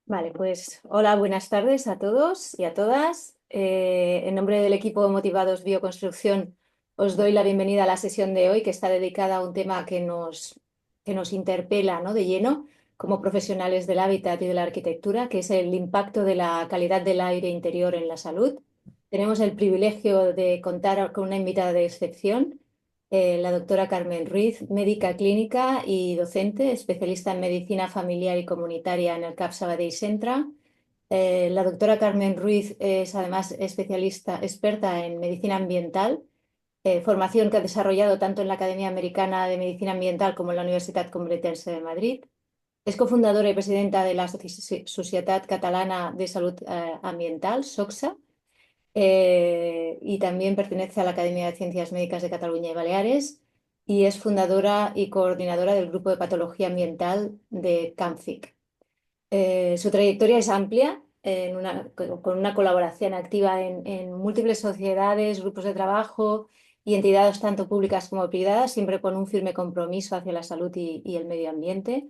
Vale, pues hola, buenas tardes a todos y a todas. En nombre del equipo Motivados Bioconstrucción, os doy la bienvenida a la sesión de hoy, que está dedicada a un tema que nos interpela, ¿no?, de lleno como profesionales del hábitat y de la arquitectura, que es el impacto de la calidad del aire interior en la salud. Tenemos el privilegio de contar con una invitada de excepción, la doctora Carmen Ruiz, médica clínica y docente, especialista en medicina familiar y comunitaria en el CAP Sabadell Centre. La doctora Carmen Ruiz es además especialista, experta en medicina ambiental, formación que ha desarrollado tanto en la Academia Americana de Medicina Ambiental como en la Universidad Complutense de Madrid. Es cofundadora y presidenta de la Societat Catalana de Salud Ambiental, SOCSA, y también pertenece a la Academia de Ciencias Médicas de Cataluña y Baleares y es fundadora y coordinadora del Grupo de Patología Ambiental de CAMFIC. Su trayectoria es amplia, con una colaboración activa en múltiples sociedades, grupos de trabajo y entidades tanto públicas como privadas, siempre con un firme compromiso hacia la salud y el medio ambiente.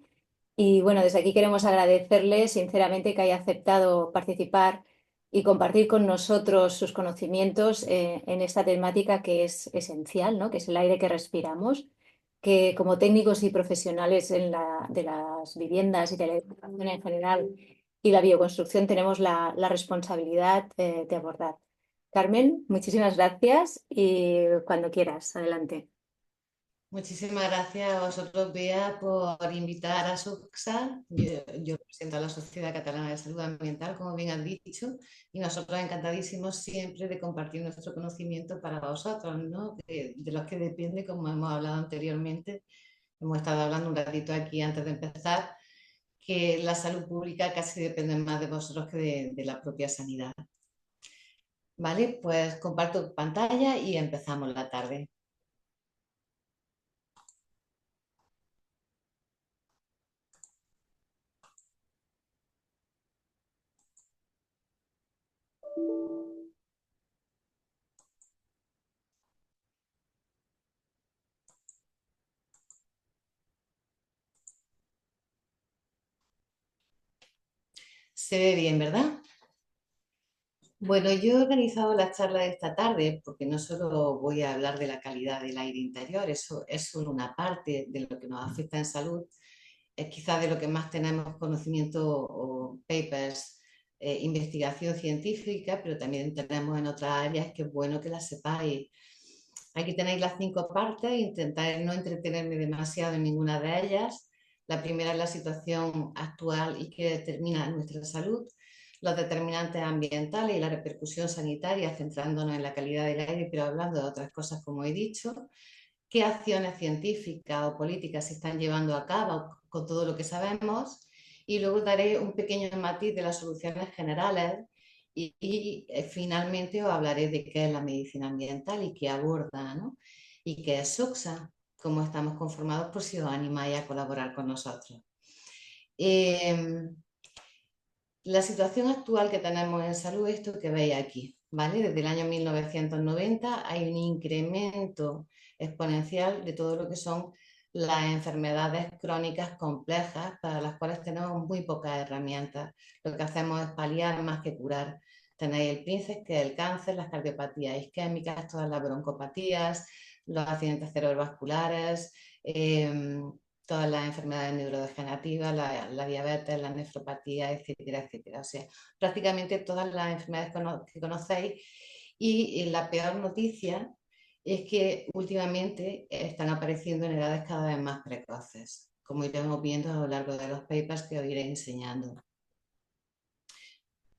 Y bueno, desde aquí queremos agradecerle sinceramente que haya aceptado participar y compartir con nosotros sus conocimientos en esta temática que es esencial, ¿no?, que es el aire que respiramos, que como técnicos y profesionales de las viviendas y de la educación en general y la bioconstrucción tenemos la responsabilidad de abordar. Carmen, muchísimas gracias y cuando quieras, adelante. Muchísimas gracias a vosotros, Bea, por invitar a SUCSA. Yo represento a la Sociedad Catalana de Salud Ambiental, como bien has dicho, y nosotros encantadísimos siempre de compartir nuestro conocimiento para vosotros, ¿no? De los que depende, como hemos hablado anteriormente, hemos estado hablando un ratito aquí antes de empezar, que la salud pública casi depende más de vosotros que de la propia sanidad. Vale, pues comparto pantalla y empezamos la tarde. Se ve bien, ¿verdad? Bueno, yo he organizado la charla de esta tarde porque no solo voy a hablar de la calidad del aire interior, eso es solo una parte de lo que nos afecta en salud, es quizás de lo que más tenemos conocimiento o papers, investigación científica, pero también tenemos en otras áreas que es bueno que las sepáis. Aquí tenéis las 5 partes, intentaré no entretenerme demasiado en ninguna de ellas. La primera es la situación actual y que determina nuestra salud, los determinantes ambientales y la repercusión sanitaria, centrándonos en la calidad del aire, pero hablando de otras cosas, como he dicho, qué acciones científicas o políticas se están llevando a cabo con todo lo que sabemos, y luego daré un pequeño matiz de las soluciones generales y finalmente os hablaré de qué es la medicina ambiental y qué aborda, ¿no? Y qué es SOCSA, cómo estamos conformados, por si os animáis a colaborar con nosotros. Eh, la situación actual que tenemos en salud, esto que veis aquí, ¿vale? Desde el año 1990 hay un incremento exponencial de todo lo que son las enfermedades crónicas complejas para las cuales tenemos muy pocas herramientas. Lo que hacemos es paliar más que curar. Tenéis el PRINCES, que es el cáncer, las cardiopatías isquémicas, todas las broncopatías, los accidentes cerebrovasculares, todas las enfermedades neurodegenerativas, la diabetes, la nefropatía, etcétera, etcétera. O sea, prácticamente todas las enfermedades que conocéis. Y la peor noticia es que últimamente están apareciendo en edades cada vez más precoces, como iremos viendo a lo largo de los papers que os iré enseñando.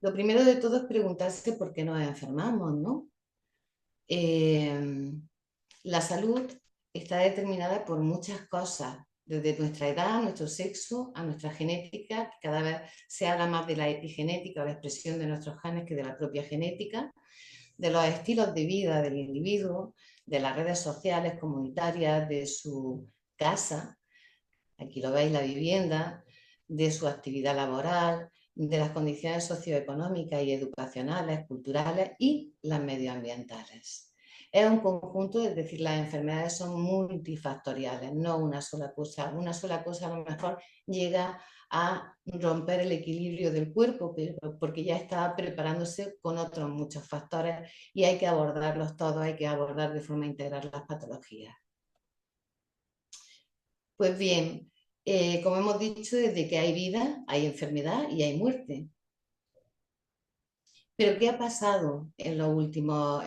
Lo primero de todo es preguntarse por qué nos enfermamos, ¿no? Eh, la salud está determinada por muchas cosas, desde nuestra edad, nuestro sexo, a nuestra genética, que cada vez se habla más de la epigenética o la expresión de nuestros genes que de la propia genética, de los estilos de vida del individuo, de las redes sociales comunitarias, de su casa, aquí lo veis, la vivienda, de su actividad laboral, de las condiciones socioeconómicas y educacionales, culturales y las medioambientales. Es un conjunto, es decir, las enfermedades son multifactoriales, no una sola cosa. Una sola cosa a lo mejor llega a romper el equilibrio del cuerpo, porque ya está preparándose con otros muchos factores y hay que abordarlos todos, hay que abordar de forma integral las patologías. Pues bien, como hemos dicho, desde que hay vida, hay enfermedad y hay muerte. Pero ¿qué ha pasado en los últimos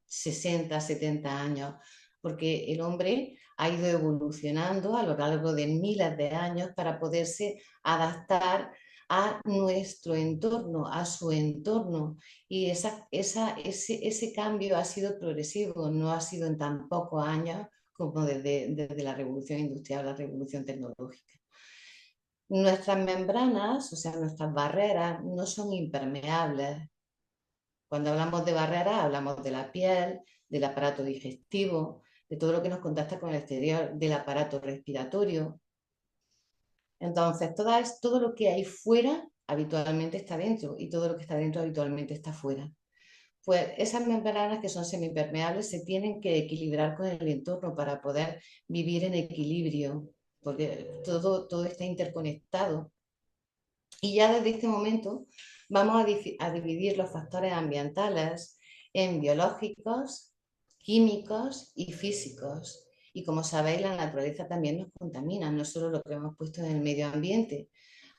60, 70 años? Porque el hombre ha ido evolucionando a lo largo de miles de años para poderse adaptar a nuestro entorno, a su entorno. Y ese cambio ha sido progresivo, no ha sido en tan pocos años como desde la revolución industrial, la revolución tecnológica. Nuestras membranas, o sea, nuestras barreras, no son impermeables. Cuando hablamos de barreras, hablamos de la piel, del aparato digestivo, de todo lo que nos contacta con el exterior, del aparato respiratorio. Entonces, todo lo que hay fuera habitualmente está dentro y todo lo que está dentro habitualmente está fuera. Pues esas membranas que son semipermeables se tienen que equilibrar con el entorno para poder vivir en equilibrio, porque todo está interconectado. Y ya desde este momento vamos a dividir los factores ambientales en biológicos, químicos y físicos. Y como sabéis, la naturaleza también nos contamina, no solo lo que hemos puesto en el medio ambiente.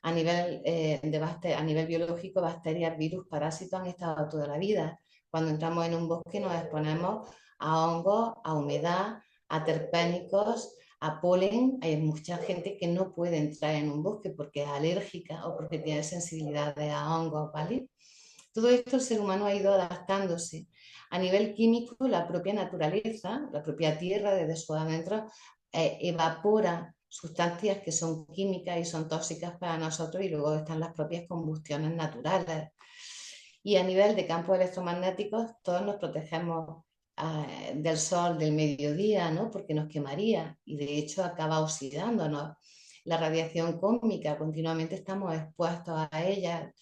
A nivel biológico, bacterias, virus, parásitos han estado toda la vida. Cuando entramos en un bosque nos exponemos a hongos, a humedad, a terpénicos, a polen. Hay mucha gente que no puede entrar en un bosque porque es alérgica o porque tiene sensibilidades a hongos, ¿vale? Todo esto el ser humano ha ido adaptándose. A nivel químico, la propia naturaleza, la propia tierra desde su adentro, evapora sustancias que son químicas y son tóxicas para nosotros y luego están las propias combustiones naturales. Y a nivel de campos electromagnéticos, todos nos protegemos del sol del mediodía, ¿no? Porque nos quemaría y de hecho acaba oxidándonos. La radiación cósmica, continuamente estamos expuestos a ella.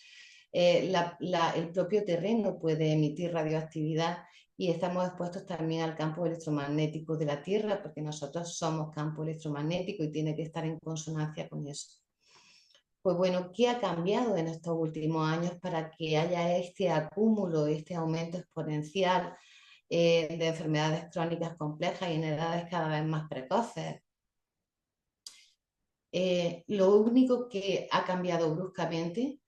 El propio terreno puede emitir radioactividad y estamos expuestos también al campo electromagnético de la Tierra, porque nosotros somos campo electromagnético y tiene que estar en consonancia con eso. Pues bueno, ¿qué ha cambiado en estos últimos años para que haya este acúmulo, este aumento exponencial de enfermedades crónicas complejas y en edades cada vez más precoces? Lo único que ha cambiado bruscamente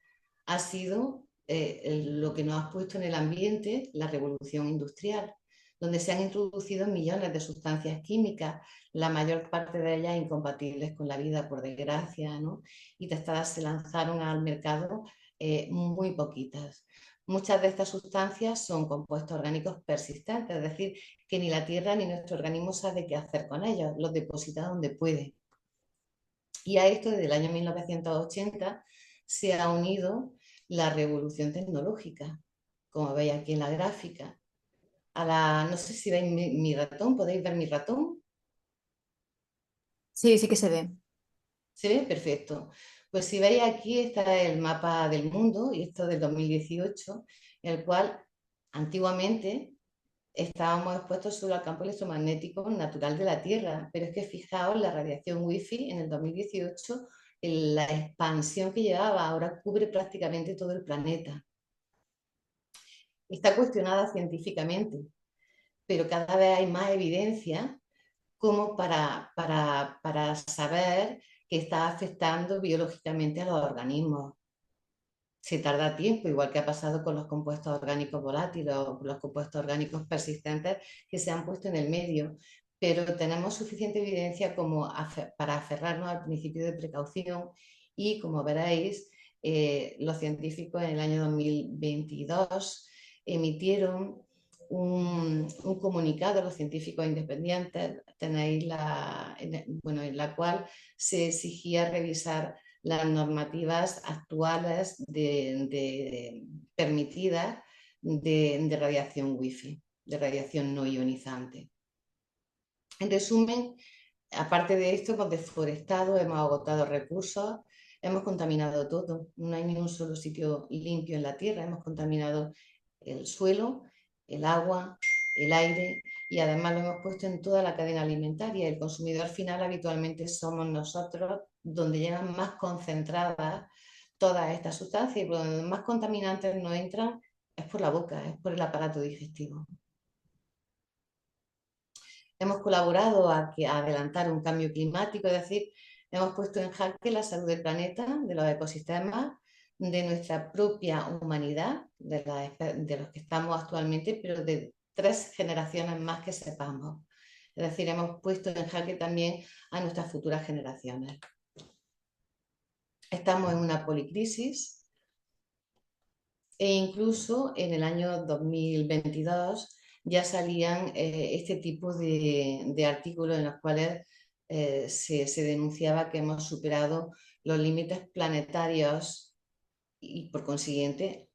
ha sido lo que nos ha puesto en el ambiente la revolución industrial, donde se han introducido millones de sustancias químicas, la mayor parte de ellas incompatibles con la vida, por desgracia, ¿no? Y testadas se lanzaron al mercado muy poquitas. Muchas de estas sustancias son compuestos orgánicos persistentes, es decir, que ni la tierra ni nuestro organismo sabe qué hacer con ellos, los deposita donde puede. Y a esto, desde el año 1980, se ha unido la revolución tecnológica, como veis aquí en la gráfica. No sé si veis mi ratón, ¿podéis ver mi ratón? Sí, sí que se ve. ¿Se ve? Perfecto. Pues si veis aquí está el mapa del mundo, y esto del 2018, el cual antiguamente estábamos expuestos solo al campo electromagnético natural de la Tierra, pero es que fijaos la radiación wifi en el 2018, la expansión que llevaba, ahora cubre prácticamente todo el planeta. Está cuestionada científicamente, pero cada vez hay más evidencia como para saber que está afectando biológicamente a los organismos. Se tarda tiempo, igual que ha pasado con los compuestos orgánicos volátiles o los compuestos orgánicos persistentes que se han puesto en el medio, pero tenemos suficiente evidencia como para aferrarnos al principio de precaución y, como veréis, los científicos en el año 2022 emitieron un comunicado, los científicos independientes, tenéis en la cual se exigía revisar las normativas actuales permitidas de radiación wifi, de radiación no ionizante. En resumen, aparte de esto, hemos deforestado, hemos agotado recursos, hemos contaminado todo. No hay ni un solo sitio limpio en la Tierra. Hemos contaminado el suelo, el agua, el aire y además lo hemos puesto en toda la cadena alimentaria. El consumidor final habitualmente somos nosotros, donde llegan más concentradas todas estas sustancias y por donde más contaminantes no entran es por la boca, es por el aparato digestivo. Hemos colaborado a adelantar un cambio climático, es decir, hemos puesto en jaque la salud del planeta, de los ecosistemas, de nuestra propia humanidad, de los que estamos actualmente, pero de 3 generaciones más que sepamos. Es decir, hemos puesto en jaque también a nuestras futuras generaciones. Estamos en una policrisis e incluso en el año 2022 ya salían este tipo de artículos en los cuales se denunciaba que hemos superado los límites planetarios y por consiguiente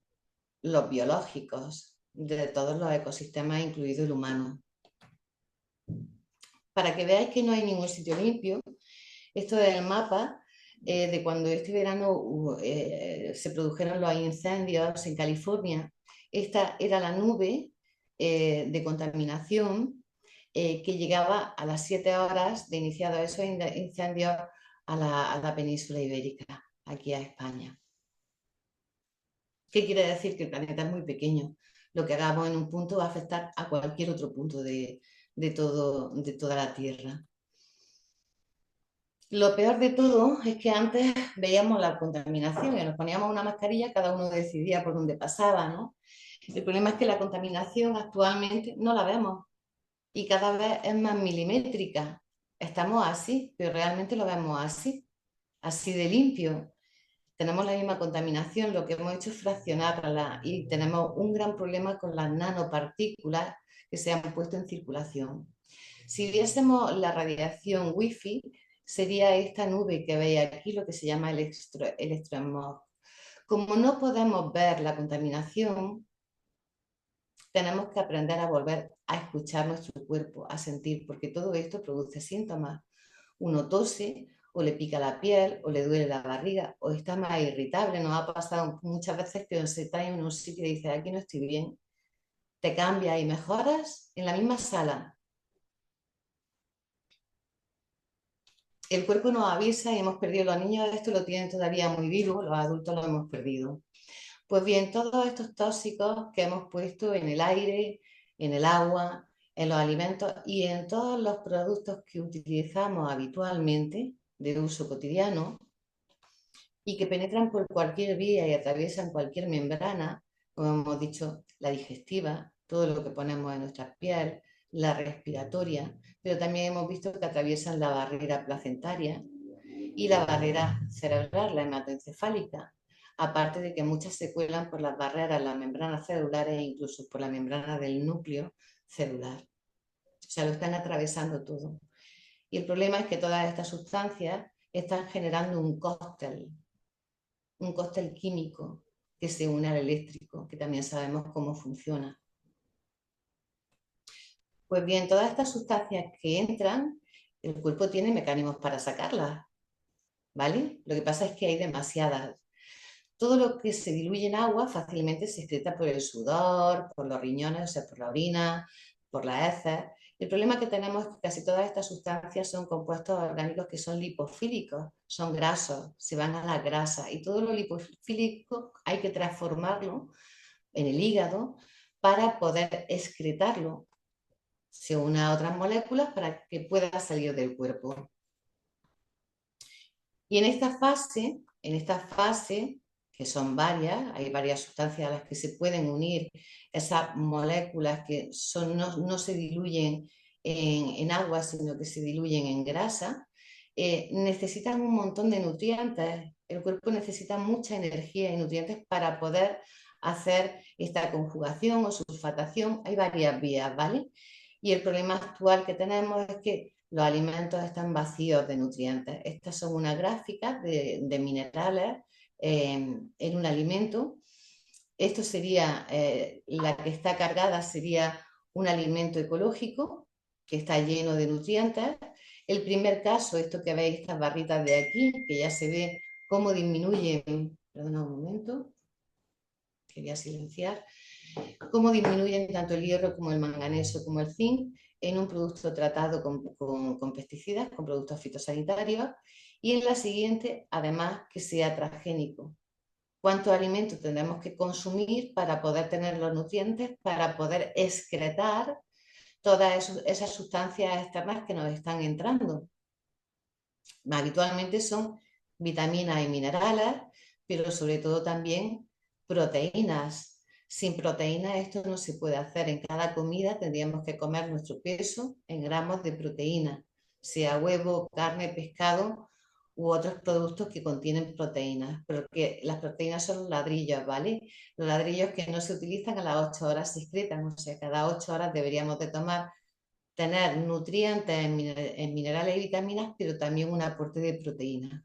los biológicos de todos los ecosistemas, incluido el humano. Para que veáis que no hay ningún sitio limpio, esto es el mapa de cuando este verano se produjeron los incendios en California. Esta era la nube de contaminación que llegaba a las 7 horas de iniciados esos incendios a la península ibérica, aquí a España. ¿Qué quiere decir? Que el planeta es muy pequeño. Lo que hagamos en un punto va a afectar a cualquier otro punto de toda la Tierra. Lo peor de todo es que antes veíamos la contaminación y nos poníamos una mascarilla, cada uno decidía por dónde pasaba, ¿no? El problema es que la contaminación actualmente no la vemos y cada vez es más milimétrica. Estamos así, pero realmente lo vemos así de limpio. Tenemos la misma contaminación, lo que hemos hecho es fraccionarla y tenemos un gran problema con las nanopartículas que se han puesto en circulación. Si viésemos la radiación wifi, sería esta nube que veis aquí, lo que se llama electroesmog. Como no podemos ver la contaminación, tenemos que aprender a volver a escuchar nuestro cuerpo, a sentir, porque todo esto produce síntomas. Uno tose, o le pica la piel, o le duele la barriga, o está más irritable. Nos ha pasado muchas veces que se está en un sitio y dices, aquí no estoy bien. Te cambias y mejoras en la misma sala. El cuerpo nos avisa y hemos perdido. Los niños esto lo tienen todavía muy vivo, los adultos lo hemos perdido. Pues bien, todos estos tóxicos que hemos puesto en el aire, en el agua, en los alimentos y en todos los productos que utilizamos habitualmente de uso cotidiano y que penetran por cualquier vía y atraviesan cualquier membrana, como hemos dicho, la digestiva, todo lo que ponemos en nuestra piel, la respiratoria, pero también hemos visto que atraviesan la barrera placentaria y la barrera cerebral, la hematoencefálica, aparte de que muchas se cuelan por las barreras, las membranas celulares e incluso por la membrana del núcleo celular. O sea, lo están atravesando todo. Y el problema es que todas estas sustancias están generando un cóctel químico que se une al eléctrico, que también sabemos cómo funciona. Pues bien, todas estas sustancias que entran, el cuerpo tiene mecanismos para sacarlas, ¿vale? Lo que pasa es que hay demasiadas. Todo lo que se diluye en agua fácilmente se excreta por el sudor, por los riñones, o sea, por la orina, por las heces. El problema que tenemos es que casi todas estas sustancias son compuestos orgánicos que son lipofílicos, son grasos, se van a la grasa y todo lo lipofílico hay que transformarlo en el hígado para poder excretarlo, se une a otras moléculas para que pueda salir del cuerpo. Y en esta fase, que son varias, hay varias sustancias a las que se pueden unir esas moléculas que no se diluyen en agua, sino que se diluyen en grasa, necesitan un montón de nutrientes. El cuerpo necesita mucha energía y nutrientes para poder hacer esta conjugación o sulfatación. Hay varias vías, ¿vale? Y el problema actual que tenemos es que los alimentos están vacíos de nutrientes. Estas son unas gráficas de minerales en un alimento. Esto sería, la que está cargada sería un alimento ecológico que está lleno de nutrientes. El primer caso, esto que veis, estas barritas de aquí, que ya se ve cómo disminuyen, perdona un momento, quería silenciar, cómo disminuyen tanto el hierro como el manganeso como el zinc en un producto tratado con pesticidas, con productos fitosanitarios, y en la siguiente, además, que sea transgénico. ¿Cuántos alimentos tendremos que consumir para poder tener los nutrientes, para poder excretar todas esas sustancias externas que nos están entrando? Habitualmente son vitaminas y minerales, pero sobre todo también proteínas. Sin proteínas esto no se puede hacer. En cada comida tendríamos que comer nuestro peso en gramos de proteína, sea huevo, carne, pescado u otros productos que contienen proteínas, porque las proteínas son los ladrillos, ¿vale? Los ladrillos que no se utilizan a las 8 horas se excretan, o sea, cada 8 horas deberíamos de tener nutrientes en minerales y vitaminas, pero también un aporte de proteínas.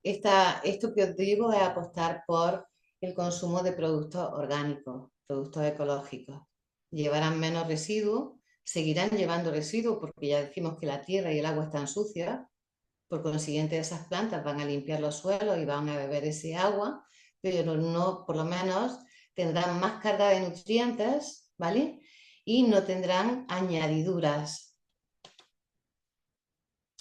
Esto que os digo es apostar por el consumo de productos orgánicos, productos ecológicos. Llevarán menos residuos, seguirán llevando residuos porque ya decimos que la tierra y el agua están sucias, por consiguiente esas plantas van a limpiar los suelos y van a beber ese agua, pero no, por lo menos tendrán más carga de nutrientes, ¿vale? Y no tendrán añadiduras.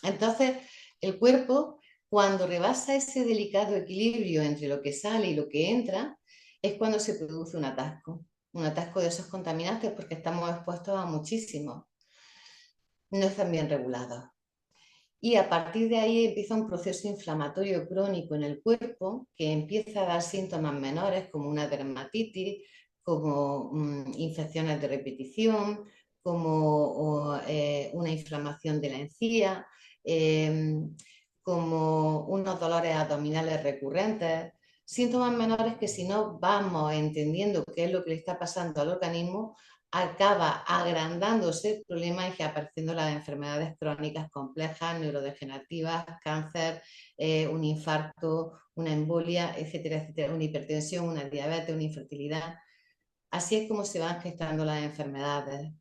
Entonces, el cuerpo, cuando rebasa ese delicado equilibrio entre lo que sale y lo que entra, es cuando se produce un atasco de esos contaminantes porque estamos expuestos a muchísimos, no están bien regulados. Y a partir de ahí empieza un proceso inflamatorio crónico en el cuerpo que empieza a dar síntomas menores como una dermatitis, como infecciones de repetición, como una inflamación de la encía, eh, como unos dolores abdominales recurrentes, síntomas menores que si no vamos entendiendo qué es lo que le está pasando al organismo, acaba agrandándose el problema y apareciendo las enfermedades crónicas complejas, neurodegenerativas, cáncer, un infarto, una embolia, etcétera, etcétera, una hipertensión, una diabetes, una infertilidad. Así es como se van gestando las enfermedades.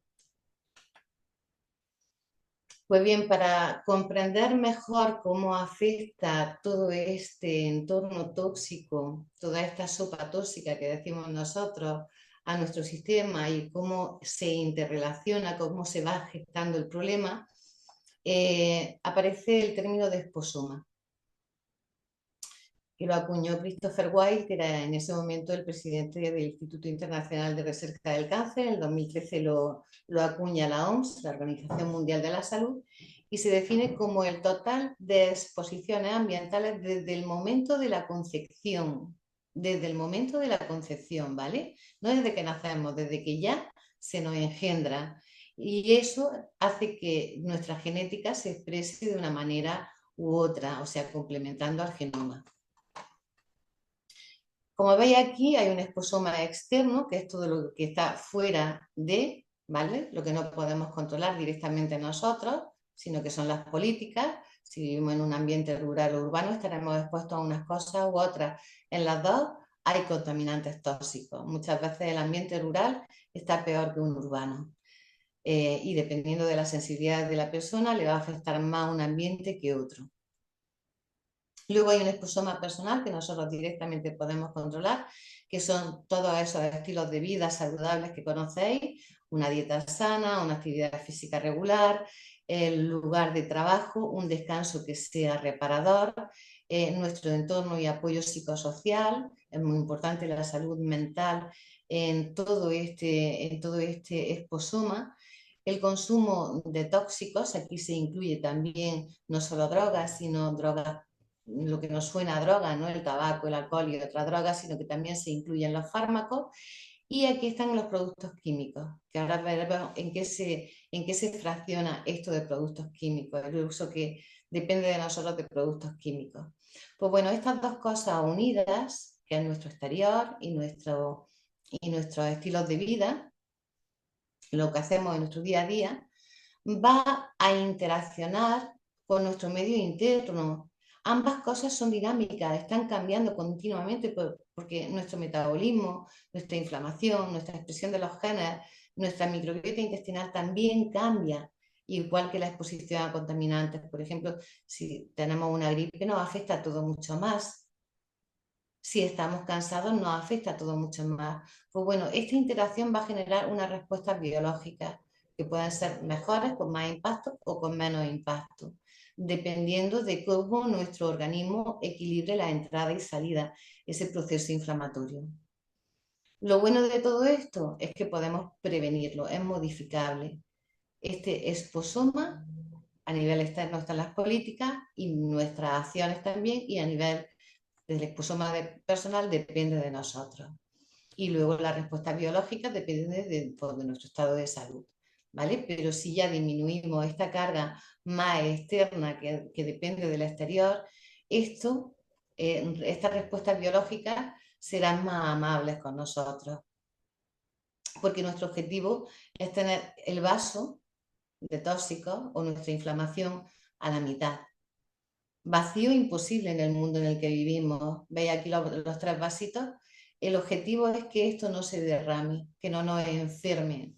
Pues bien, para comprender mejor cómo afecta todo este entorno tóxico, toda esta sopa tóxica que decimos nosotros a nuestro sistema y cómo se interrelaciona, cómo se va gestando el problema, aparece el término de esposoma, que lo acuñó Christopher White, que era en ese momento el presidente del Instituto Internacional de Recerca del Cáncer. En 2013 lo acuña la OMS, la Organización Mundial de la Salud, y se define como el total de exposiciones ambientales desde el momento de la concepción. Desde el momento de la concepción, ¿vale? No desde que nacemos, desde que ya se nos engendra. Y eso hace que nuestra genética se exprese de una manera u otra, o sea, complementando al genoma. Como veis aquí hay un esposoma externo, que es todo lo que está fuera de, ¿vale? Lo que no podemos controlar directamente nosotros, sino que son las políticas. Si vivimos en un ambiente rural o urbano, estaremos expuestos a unas cosas u otras. En las dos hay contaminantes tóxicos. Muchas veces el ambiente rural está peor que un urbano. Y dependiendo de la sensibilidad de la persona, le va a afectar más un ambiente que otro. Luego hay un esposoma personal que nosotros directamente podemos controlar, que son todos esos estilos de vida saludables que conocéis, una dieta sana, una actividad física regular, el lugar de trabajo, un descanso que sea reparador, nuestro entorno y apoyo psicosocial, es muy importante la salud mental en todo este esposoma. El consumo de tóxicos, aquí se incluye también no solo drogas, sino drogas, lo que nos suena a droga, ¿no? El tabaco, el alcohol y otras drogas, sino que también se incluyen los fármacos. Y aquí están los productos químicos, que ahora veremos en qué se fracciona esto de productos químicos, el uso que depende de nosotros de productos químicos. Pues bueno, estas dos cosas unidas, que es nuestro exterior y nuestros estilos de vida, lo que hacemos en nuestro día a día, va a interaccionar con nuestro medio interno. Ambas cosas son dinámicas, están cambiando continuamente porque nuestro metabolismo, nuestra inflamación, nuestra expresión de los genes, nuestra microbiota intestinal también cambia, igual que la exposición a contaminantes. Por ejemplo, si tenemos una gripe nos afecta todo mucho más. Si estamos cansados nos afecta todo mucho más. Pues bueno, esta interacción va a generar unas respuestas biológicas que pueden ser mejores, con más impacto o con menos impacto, dependiendo de cómo nuestro organismo equilibre la entrada y salida, ese proceso inflamatorio. Lo bueno de todo esto es que podemos prevenirlo, es modificable. Este esposoma a nivel externo están las políticas y nuestras acciones también, y a nivel del esposoma personal depende de nosotros. Y luego la respuesta biológica depende pues, de nuestro estado de salud, ¿vale? Pero si ya disminuimos esta carga más externa que depende del exterior, estas respuestas biológicas serán más amables con nosotros, porque nuestro objetivo es tener el vaso de tóxicos o nuestra inflamación a la mitad. Vacío imposible en el mundo en el que vivimos. Veis aquí los tres vasitos. El objetivo es que esto no se derrame, que no nos enferme.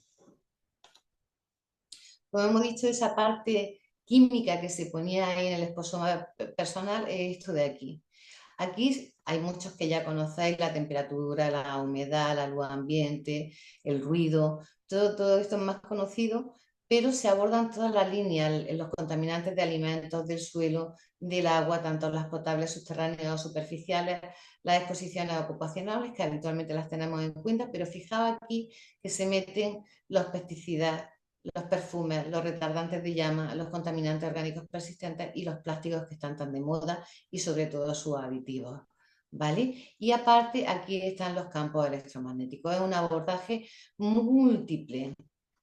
Como hemos dicho, esa parte química que se ponía ahí en el esposoma personal es esto de aquí. Aquí hay muchos que ya conocéis: la temperatura, la humedad, la luz ambiente, el ruido, todo esto es más conocido, pero se abordan todas las líneas, los contaminantes de alimentos, del suelo, del agua, tanto las potables, subterráneas o superficiales, las exposiciones ocupacionales, que habitualmente las tenemos en cuenta, pero fijaos aquí que se meten los pesticidas, los perfumes, los retardantes de llama, los contaminantes orgánicos persistentes y los plásticos que están tan de moda, y sobre todo sus aditivos, ¿vale? Y aparte aquí están los campos electromagnéticos. Es un abordaje múltiple,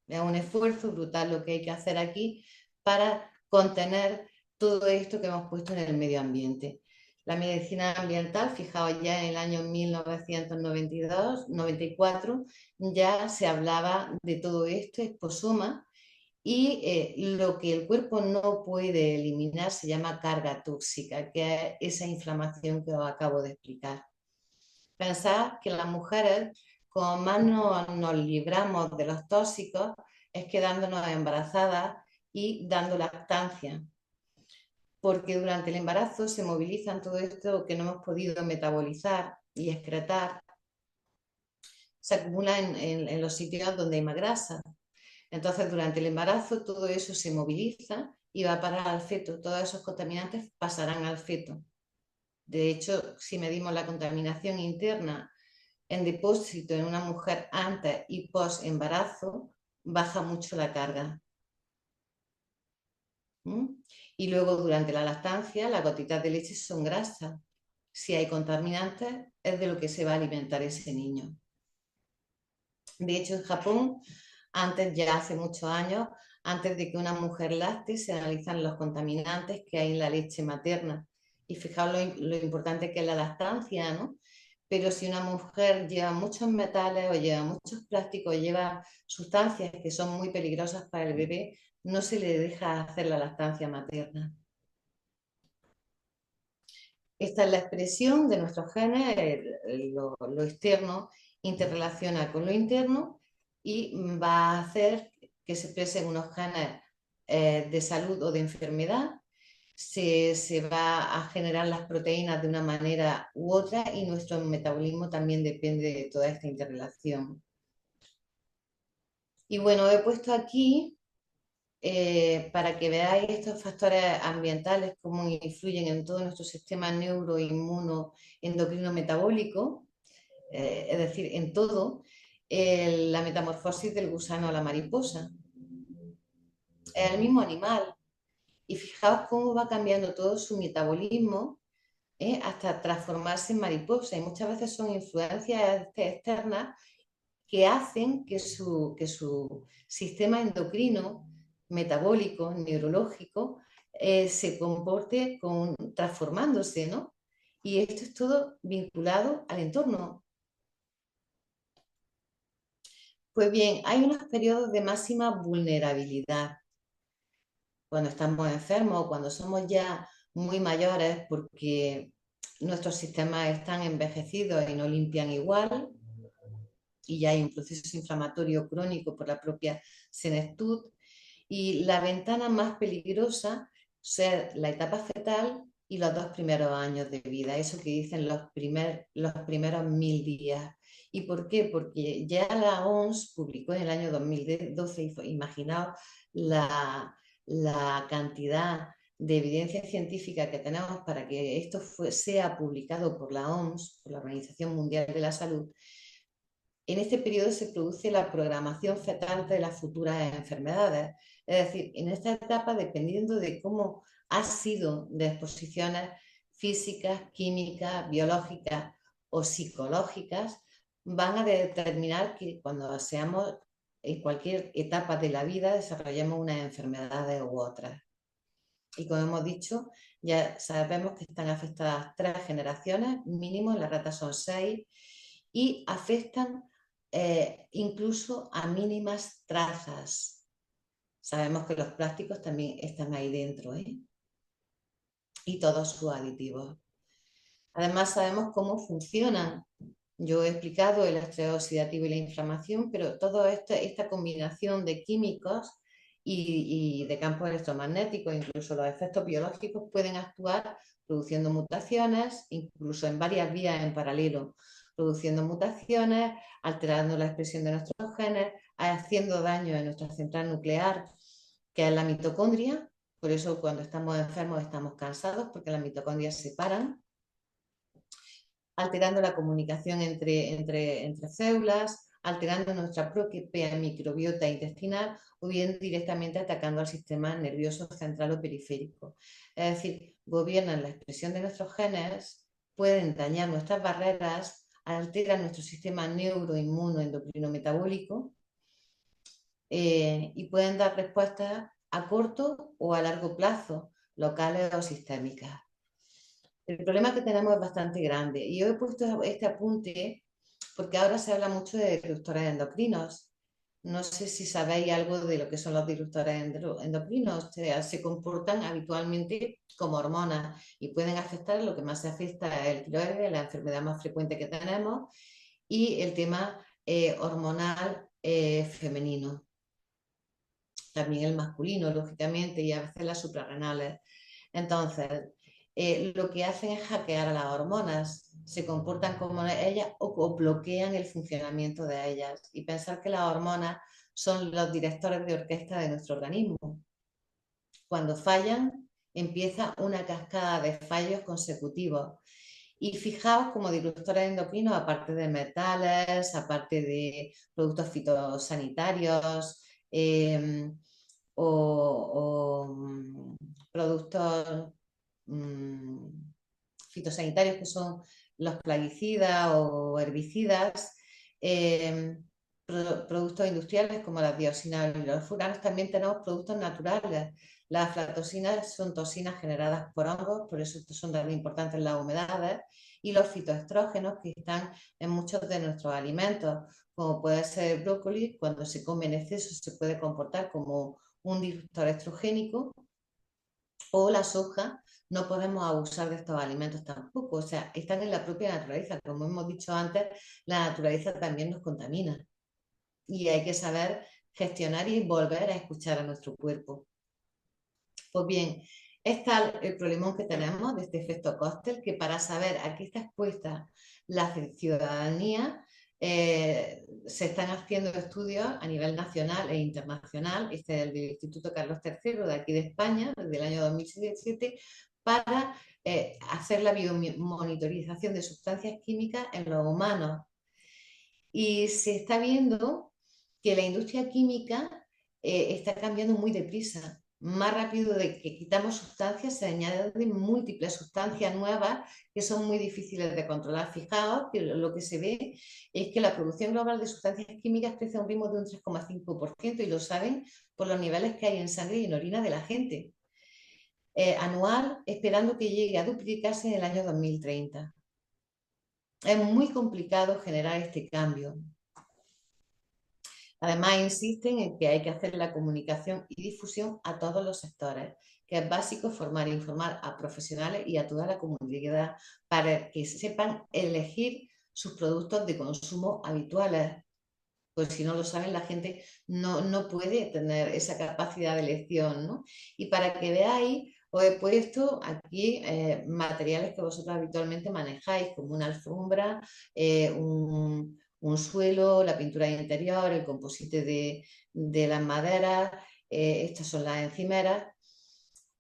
es un esfuerzo brutal lo que hay que hacer aquí para contener todo esto que hemos puesto en el medio ambiente. La medicina ambiental, fijaos, ya en el año 1992-94 ya se hablaba de todo esto, esposoma, y lo que el cuerpo no puede eliminar se llama carga tóxica, que es esa inflamación que os acabo de explicar. Pensad que las mujeres, como más nos libramos de los tóxicos, es quedándonos embarazadas y dando lactancia, porque durante el embarazo se movilizan todo esto que no hemos podido metabolizar y excretar, se acumula en los sitios donde hay más grasa. Entonces, durante el embarazo, todo eso se moviliza y va a parar al feto. Todos esos contaminantes pasarán al feto. De hecho, si medimos la contaminación interna en depósito en una mujer antes y post embarazo, baja mucho la carga. ¿Mm? Y luego, durante la lactancia, las gotitas de leche son grasas. Si hay contaminantes, es de lo que se va a alimentar ese niño. De hecho, en Japón, antes, ya hace muchos años, antes de que una mujer lacte, se analizan los contaminantes que hay en la leche materna. Y fijaos lo importante que es la lactancia, ¿no? Pero si una mujer lleva muchos metales o lleva muchos plásticos, lleva sustancias que son muy peligrosas para el bebé, no se le deja hacer la lactancia materna. Esta es la expresión de nuestros genes, lo externo interrelaciona con lo interno y va a hacer que se expresen unos genes de salud o de enfermedad. Se va a generar las proteínas de una manera u otra, y nuestro metabolismo también depende de toda esta interrelación. Y bueno, he puesto aquí para que veáis estos factores ambientales, cómo influyen en todo nuestro sistema neuroinmuno endocrino metabólico, es decir, en todo, la metamorfosis del gusano a la mariposa. Es el mismo animal. Y fijaos cómo va cambiando todo su metabolismo hasta transformarse en mariposa. Y muchas veces son influencias externas que hacen que su sistema endocrino, metabólico, neurológico, se comporte transformándose, ¿no? Y esto es todo vinculado al entorno. Pues bien, hay unos periodos de máxima vulnerabilidad cuando estamos enfermos o cuando somos ya muy mayores, porque nuestros sistemas están envejecidos y no limpian igual, y ya hay un proceso inflamatorio crónico por la propia senectud. Y la ventana más peligrosa es la etapa fetal y los 2 primeros años de vida, eso que dicen los primeros 1000 días. ¿Y por qué? Porque ya la OMS publicó en el año 2012, imaginaos la cantidad de evidencia científica que tenemos para que esto sea publicado por la OMS, por la Organización Mundial de la Salud. En este periodo se produce la programación fetal de las futuras enfermedades. Es decir, en esta etapa, dependiendo de cómo ha sido de exposiciones físicas, químicas, biológicas o psicológicas, van a determinar que cuando seamos en cualquier etapa de la vida desarrollemos unas enfermedades u otras. Y como hemos dicho, ya sabemos que están afectadas 3 generaciones, mínimo, en las ratas son 6, y afectan incluso a mínimas trazas. Sabemos que los plásticos también están ahí dentro, ¿eh? Y todos sus aditivos. Además sabemos cómo funcionan. Yo he explicado el estrés oxidativo y la inflamación, pero toda esta combinación de químicos y de campos electromagnéticos, incluso los efectos biológicos, pueden actuar produciendo mutaciones, incluso en varias vías en paralelo, produciendo mutaciones, alterando la expresión de nuestros genes, haciendo daño en nuestra central nuclear, que es la mitocondria. Por eso cuando estamos enfermos estamos cansados, porque las mitocondrias se paran, alterando la comunicación entre células, alterando nuestra propia microbiota intestinal o bien directamente atacando al sistema nervioso central o periférico. Es decir, gobiernan la expresión de nuestros genes, pueden dañar nuestras barreras, alteran nuestro sistema neuroinmunoendocrino-metabólico y pueden dar respuestas a corto o a largo plazo, locales o sistémicas. El problema que tenemos es bastante grande y yo he puesto este apunte porque ahora se habla mucho de disruptores endocrinos. No sé si sabéis algo de lo que son los disruptores endocrinos. Se comportan habitualmente como hormonas y pueden afectar, lo que más se afecta es el tiroides, la enfermedad más frecuente que tenemos, y el tema hormonal femenino. También el masculino, lógicamente, y a veces las suprarrenales. Entonces, lo que hacen es hackear a las hormonas, se comportan como ellas o bloquean el funcionamiento de ellas. Y pensar que las hormonas son los directores de orquesta de nuestro organismo. Cuando fallan, empieza una cascada de fallos consecutivos. Y fijaos como disruptores endocrinos, aparte de metales, aparte de productos fitosanitarios, o productos fitosanitarios que son los plaguicidas o herbicidas, productos industriales como las dioxinas y los furanos. También tenemos productos naturales. Las aflatoxinas son toxinas generadas por hongos, por eso son tan importantes las humedades, y los fitoestrógenos que están en muchos de nuestros alimentos, como puede ser el brócoli. Cuando se come en exceso se puede comportar como un disruptor estrogénico, o la soja. No podemos abusar de estos alimentos tampoco, o sea, están en la propia naturaleza. Como hemos dicho antes, la naturaleza también nos contamina y hay que saber gestionar y volver a escuchar a nuestro cuerpo. Pues bien, es tal el problemón que tenemos de este efecto cóctel que para saber a qué está expuesta la ciudadanía se están haciendo estudios a nivel nacional e internacional. Este es el del Instituto Carlos III de aquí de España, desde el año 2017, para hacer la biomonitorización de sustancias químicas en los humanos. Y se está viendo que la industria química está cambiando muy deprisa. Más rápido de que quitamos sustancias, se añaden múltiples sustancias nuevas que son muy difíciles de controlar. Fijaos que lo que se ve es que la producción global de sustancias químicas crece a un ritmo de un 3,5%, y lo saben por los niveles que hay en sangre y en orina de la gente anual, esperando que llegue a duplicarse en el año 2030. Es muy complicado generar este cambio. Además, insisten en que hay que hacer la comunicación y difusión a todos los sectores, que es básico formar e informar a profesionales y a toda la comunidad para que sepan elegir sus productos de consumo habituales. Pues si no lo saben, la gente no puede tener esa capacidad de elección, ¿no? Y para que veáis Os he puesto aquí materiales que vosotros habitualmente manejáis, como una alfombra, un suelo, la pintura interior, el composite de las maderas, estas son las encimeras.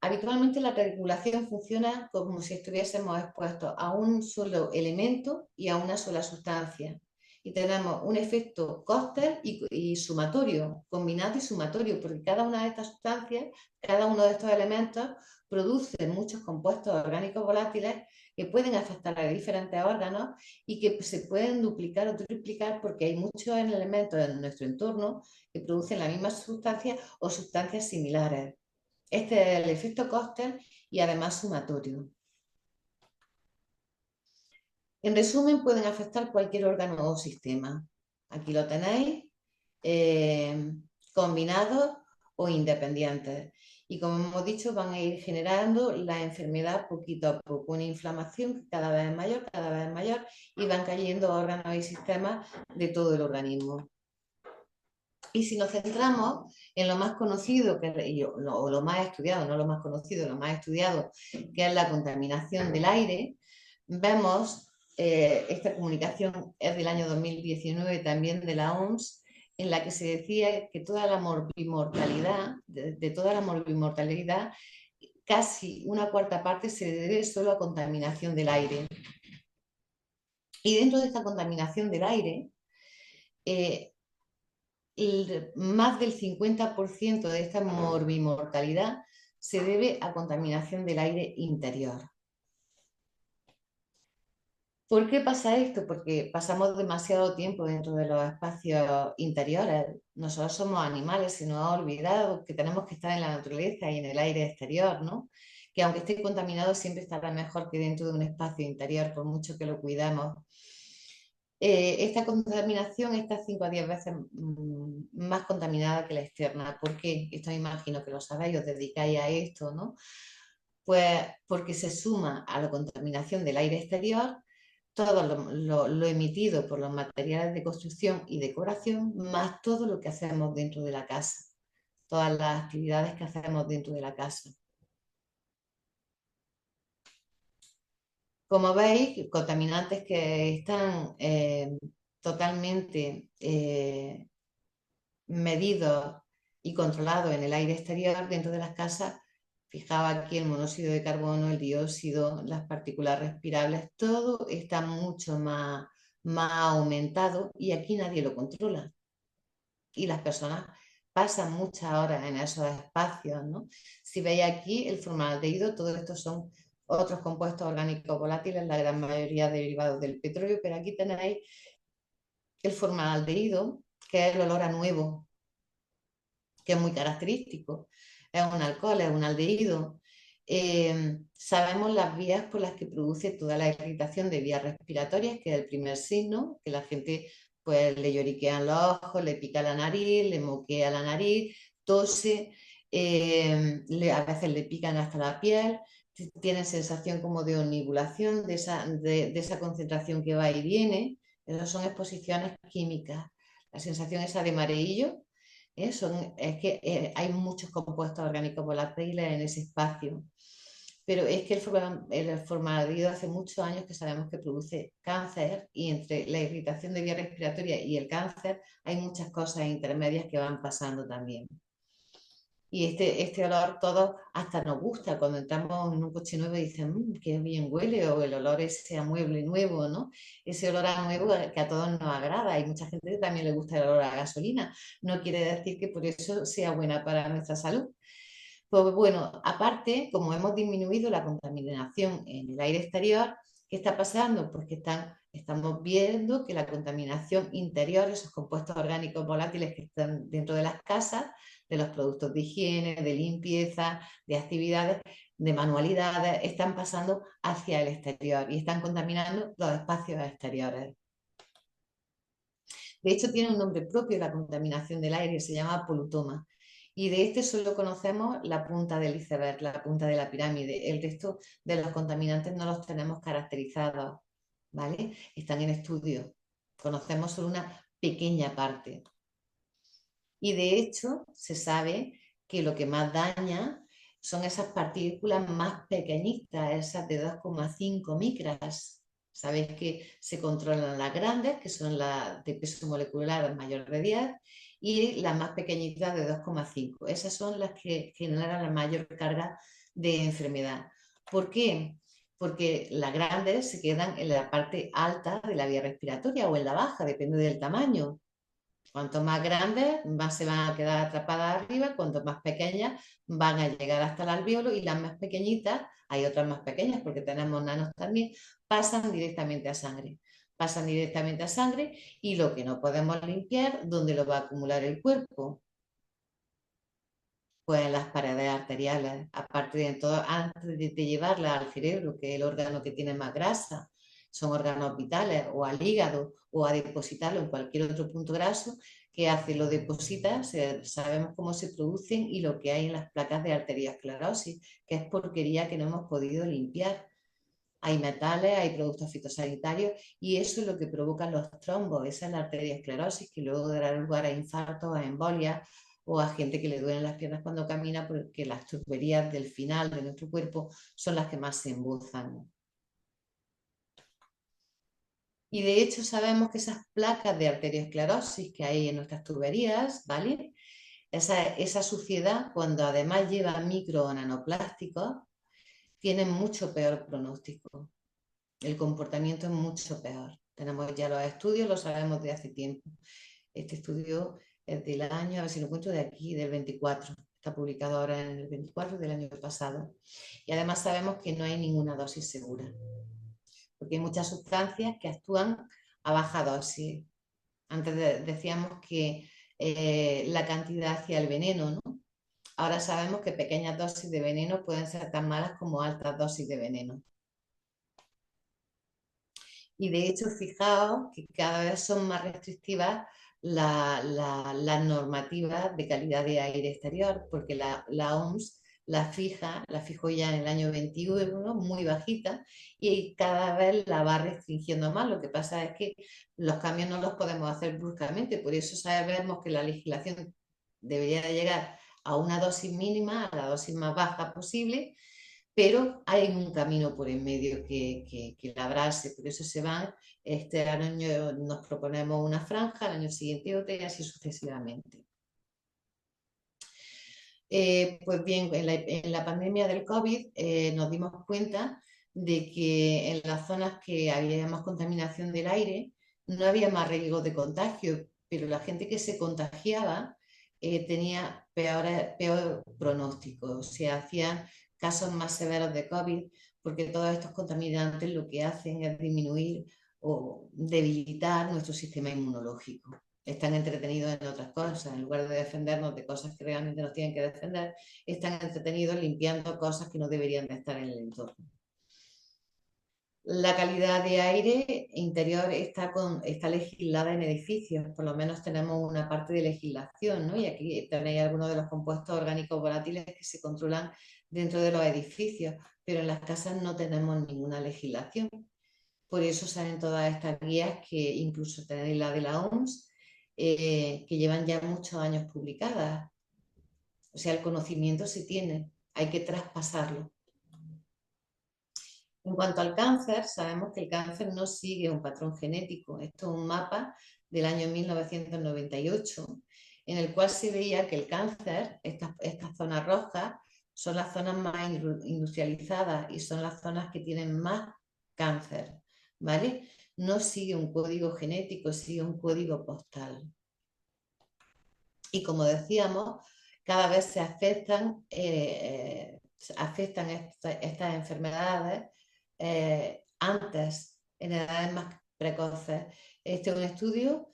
Habitualmente la regulación funciona como si estuviésemos expuestos a un solo elemento y a una sola sustancia. Y tenemos un efecto cóctel y sumatorio, combinado y sumatorio, porque cada una de estas sustancias, cada uno de estos elementos produce muchos compuestos orgánicos volátiles que pueden afectar a diferentes órganos y que se pueden duplicar o triplicar porque hay muchos elementos en nuestro entorno que producen la misma sustancia o sustancias similares. Este es el efecto cóctel y además sumatorio. En resumen, pueden afectar cualquier órgano o sistema. Aquí lo tenéis, eh, combinados o independientes. Y como hemos dicho, van a ir generando la enfermedad poquito a poco, una inflamación cada vez mayor, y van cayendo órganos y sistemas de todo el organismo. Y si nos centramos en lo más conocido, o lo más estudiado, no lo más conocido, lo más estudiado, que es la contaminación del aire, vemos, esta comunicación es del año 2019 también de la OMS, en la que se decía que toda la morbimortalidad, de toda la morbimortalidad, casi una cuarta parte se debe solo a contaminación del aire. Y dentro de esta contaminación del aire, más del 50% de esta morbimortalidad se debe a contaminación del aire interior. ¿Por qué pasa esto? Porque pasamos demasiado tiempo dentro de los espacios interiores. Nosotros somos animales, se nos ha olvidado que tenemos que estar en la naturaleza y en el aire exterior, ¿no? Que aunque esté contaminado siempre estará mejor que dentro de un espacio interior, por mucho que lo cuidemos. Esta contaminación está 5 a 10 veces más contaminada que la externa. ¿Por qué? Esto me imagino que lo sabéis, os dedicáis a esto, ¿no? Pues porque se suma a la contaminación del aire exterior todo lo emitido por los materiales de construcción y decoración, más todo lo que hacemos dentro de la casa, todas las actividades que hacemos dentro de la casa. Como veis, contaminantes que están totalmente medidos y controlados en el aire exterior dentro de las casas. Fijaos aquí el monóxido de carbono, el dióxido, las partículas respirables, todo está mucho más aumentado y aquí nadie lo controla. Y las personas pasan muchas horas en esos espacios, ¿no? Si veis aquí el formaldehído, todo esto son otros compuestos orgánicos volátiles, la gran mayoría derivados del petróleo, pero aquí tenéis el formaldehído, que es el olor a nuevo, que es muy característico. Es un alcohol, es un aldehído. Sabemos las vías por las que produce toda la irritación de vías respiratorias, que es el primer signo, que la gente pues le lloriquean los ojos, le pica la nariz, le moquea la nariz, tose, a veces le pican hasta la piel, tienen sensación como de omnibulación, de esa concentración que va y viene. Esas son exposiciones químicas. La sensación esa de mareillo, es que hay muchos compuestos orgánicos volátiles en ese espacio. Pero es que el formaldehído hace muchos años que sabemos que produce cáncer y entre la irritación de vía respiratoria y el cáncer hay muchas cosas intermedias que van pasando también. Y este olor todo hasta nos gusta. Cuando entramos en un coche nuevo y dicen, qué bien huele, o el olor ese a mueble nuevo, ¿no? Ese olor a nuevo que a todos nos agrada. Hay mucha gente que también le gusta el olor a gasolina. No quiere decir que por eso sea buena para nuestra salud. Pues bueno, aparte, como hemos disminuido la contaminación en el aire exterior, ¿qué está pasando? Pues que estamos viendo que la contaminación interior, esos compuestos orgánicos volátiles que están dentro de las casas, de los productos de higiene, de limpieza, de actividades, de manualidades, están pasando hacia el exterior y están contaminando los espacios exteriores. De hecho, tiene un nombre propio la contaminación del aire, se llama polutoma. Y de este solo conocemos la punta del iceberg, la punta de la pirámide. El resto de los contaminantes no los tenemos caracterizados, ¿vale? Están en estudio. Conocemos solo una pequeña parte. Y de hecho, se sabe que lo que más daña son esas partículas más pequeñitas, esas de 2,5 micras. Sabéis que se controlan las grandes, que son las de peso molecular mayor de 10, y las más pequeñitas de 2,5. Esas son las que generan la mayor carga de enfermedad. ¿Por qué? Porque las grandes se quedan en la parte alta de la vía respiratoria o en la baja, depende del tamaño. Cuanto más grandes, más se van a quedar atrapadas arriba, cuanto más pequeñas van a llegar hasta el alvéolo y las más pequeñitas, hay otras más pequeñas porque tenemos nanos también, pasan directamente a sangre. Pasan directamente a sangre y lo que no podemos limpiar, ¿dónde lo va a acumular el cuerpo? Pues en las paredes arteriales, aparte de todo, antes de llevarla al cerebro, que es el órgano que tiene más grasa, son órganos vitales, o al hígado, o a depositarlo en cualquier otro punto graso, que hace? Lo deposita, sabemos cómo se producen y lo que hay en las placas de arteriosclerosis, que es porquería que no hemos podido limpiar. Hay metales, hay productos fitosanitarios y eso es lo que provoca los trombos, esa es la arteriosclerosis que luego dará lugar a infartos, a embolias o a gente que le duelen las piernas cuando camina porque las tuberías del final de nuestro cuerpo son las que más se embozan. Y de hecho sabemos que esas placas de arteriosclerosis que hay en nuestras tuberías, ¿vale? Esa suciedad, cuando además lleva micro o nanoplásticos, tienen mucho peor pronóstico. El comportamiento es mucho peor. Tenemos ya los estudios, lo sabemos de hace tiempo. Este estudio es del año, a ver si lo encuentro de aquí, del 24. Está publicado ahora en el 24 del año pasado. Y además sabemos que no hay ninguna dosis segura, porque hay muchas sustancias que actúan a baja dosis. Antes decíamos que la cantidad hacía el veneno, ¿no? Ahora sabemos que pequeñas dosis de veneno pueden ser tan malas como altas dosis de veneno. Y de hecho, fijaos que cada vez son más restrictivas las normativas de calidad de aire exterior, porque la OMS la fijó ya en el año 21, muy bajita, y cada vez la va restringiendo más. Lo que pasa es que los cambios no los podemos hacer bruscamente, por eso sabemos que la legislación debería de llegar a una dosis mínima, a la dosis más baja posible, pero hay un camino por en medio que labrarse, por eso se van, este año nos proponemos una franja, el año siguiente otra y así sucesivamente. Pues bien, en la pandemia del COVID nos dimos cuenta de que en las zonas que había más contaminación del aire no había más riesgo de contagio, pero la gente que se contagiaba tenía peor pronóstico, o sea, hacían casos más severos de COVID, porque todos estos contaminantes lo que hacen es disminuir o debilitar nuestro sistema inmunológico. Están entretenidos en otras cosas, en lugar de defendernos de cosas que realmente nos tienen que defender, están entretenidos limpiando cosas que no deberían de estar en el entorno. La calidad de aire interior está legislada en edificios, por lo menos tenemos una parte de legislación, ¿no? Y aquí tenéis algunos de los compuestos orgánicos volátiles que se controlan dentro de los edificios, pero en las casas no tenemos ninguna legislación. Por eso salen todas estas guías que incluso tenéis la de la OMS, que llevan ya muchos años publicadas. O sea, el conocimiento se tiene, hay que traspasarlo. En cuanto al cáncer, sabemos que el cáncer no sigue un patrón genético. Esto es un mapa del año 1998, en el cual se veía que el cáncer, estas zonas rojas, son las zonas más industrializadas y son las zonas que tienen más cáncer, ¿vale? No sigue un código genético, sigue un código postal. Y como decíamos, cada vez se afectan estas enfermedades antes, en edades más precoces. Este es un estudio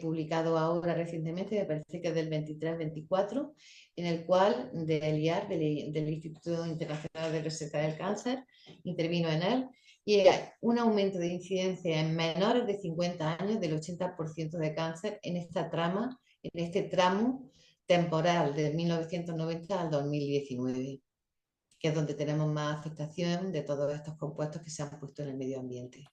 publicado ahora recientemente, me parece que es del 23-24, en el cual del IAR, del Instituto Internacional de Recerca del Cáncer, intervino en él, y hay un aumento de incidencia en menores de 50 años del 80% de cáncer en este tramo temporal de 1990 al 2019, que es donde tenemos más afectación de todos estos compuestos que se han puesto en el medio ambiente.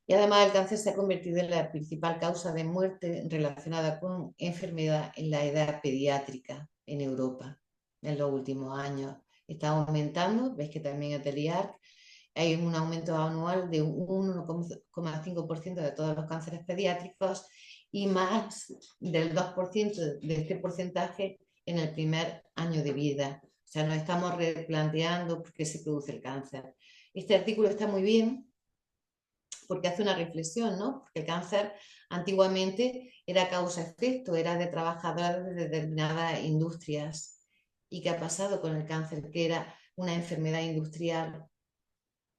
Y además el cáncer se ha convertido en la principal causa de muerte relacionada con enfermedad en la edad pediátrica en Europa. en los últimos años. Está aumentando, veis que también es del IARC, hay un aumento anual de un 1,5% de todos los cánceres pediátricos y más del 2% de este porcentaje en el primer año de vida. O sea, nos estamos replanteando por qué se produce el cáncer. Este artículo está muy bien porque hace una reflexión, ¿no? Porque el cáncer antiguamente era causa-efecto, era de trabajadores de determinadas industrias. ¿Y qué ha pasado con el cáncer? Que era una enfermedad industrial.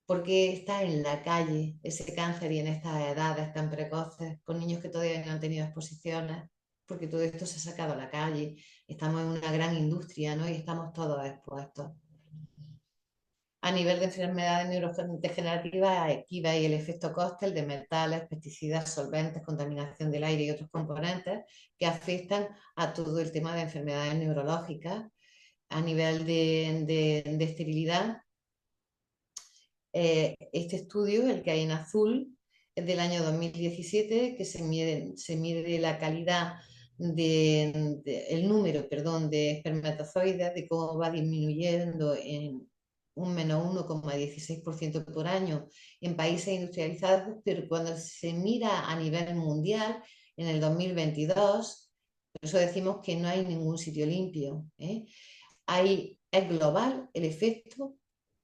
Porque está en la calle ese cáncer y en estas edades tan precoces, con niños que todavía no han tenido exposiciones, porque todo esto se ha sacado a la calle. Estamos en una gran industria, ¿no? Y estamos todos expuestos. A nivel de enfermedades neurodegenerativas, aquí veis el efecto cóctel de metales, pesticidas, solventes, contaminación del aire y otros componentes que afectan a todo el tema de enfermedades neurológicas. A nivel de esterilidad, este estudio, el que hay en azul, es del año 2017, que se mide la calidad el número, perdón, de espermatozoides, de cómo va disminuyendo en un menos 1,16% por año en países industrializados, pero cuando se mira a nivel mundial, en el 2022, por eso decimos que no hay ningún sitio limpio. Es global el efecto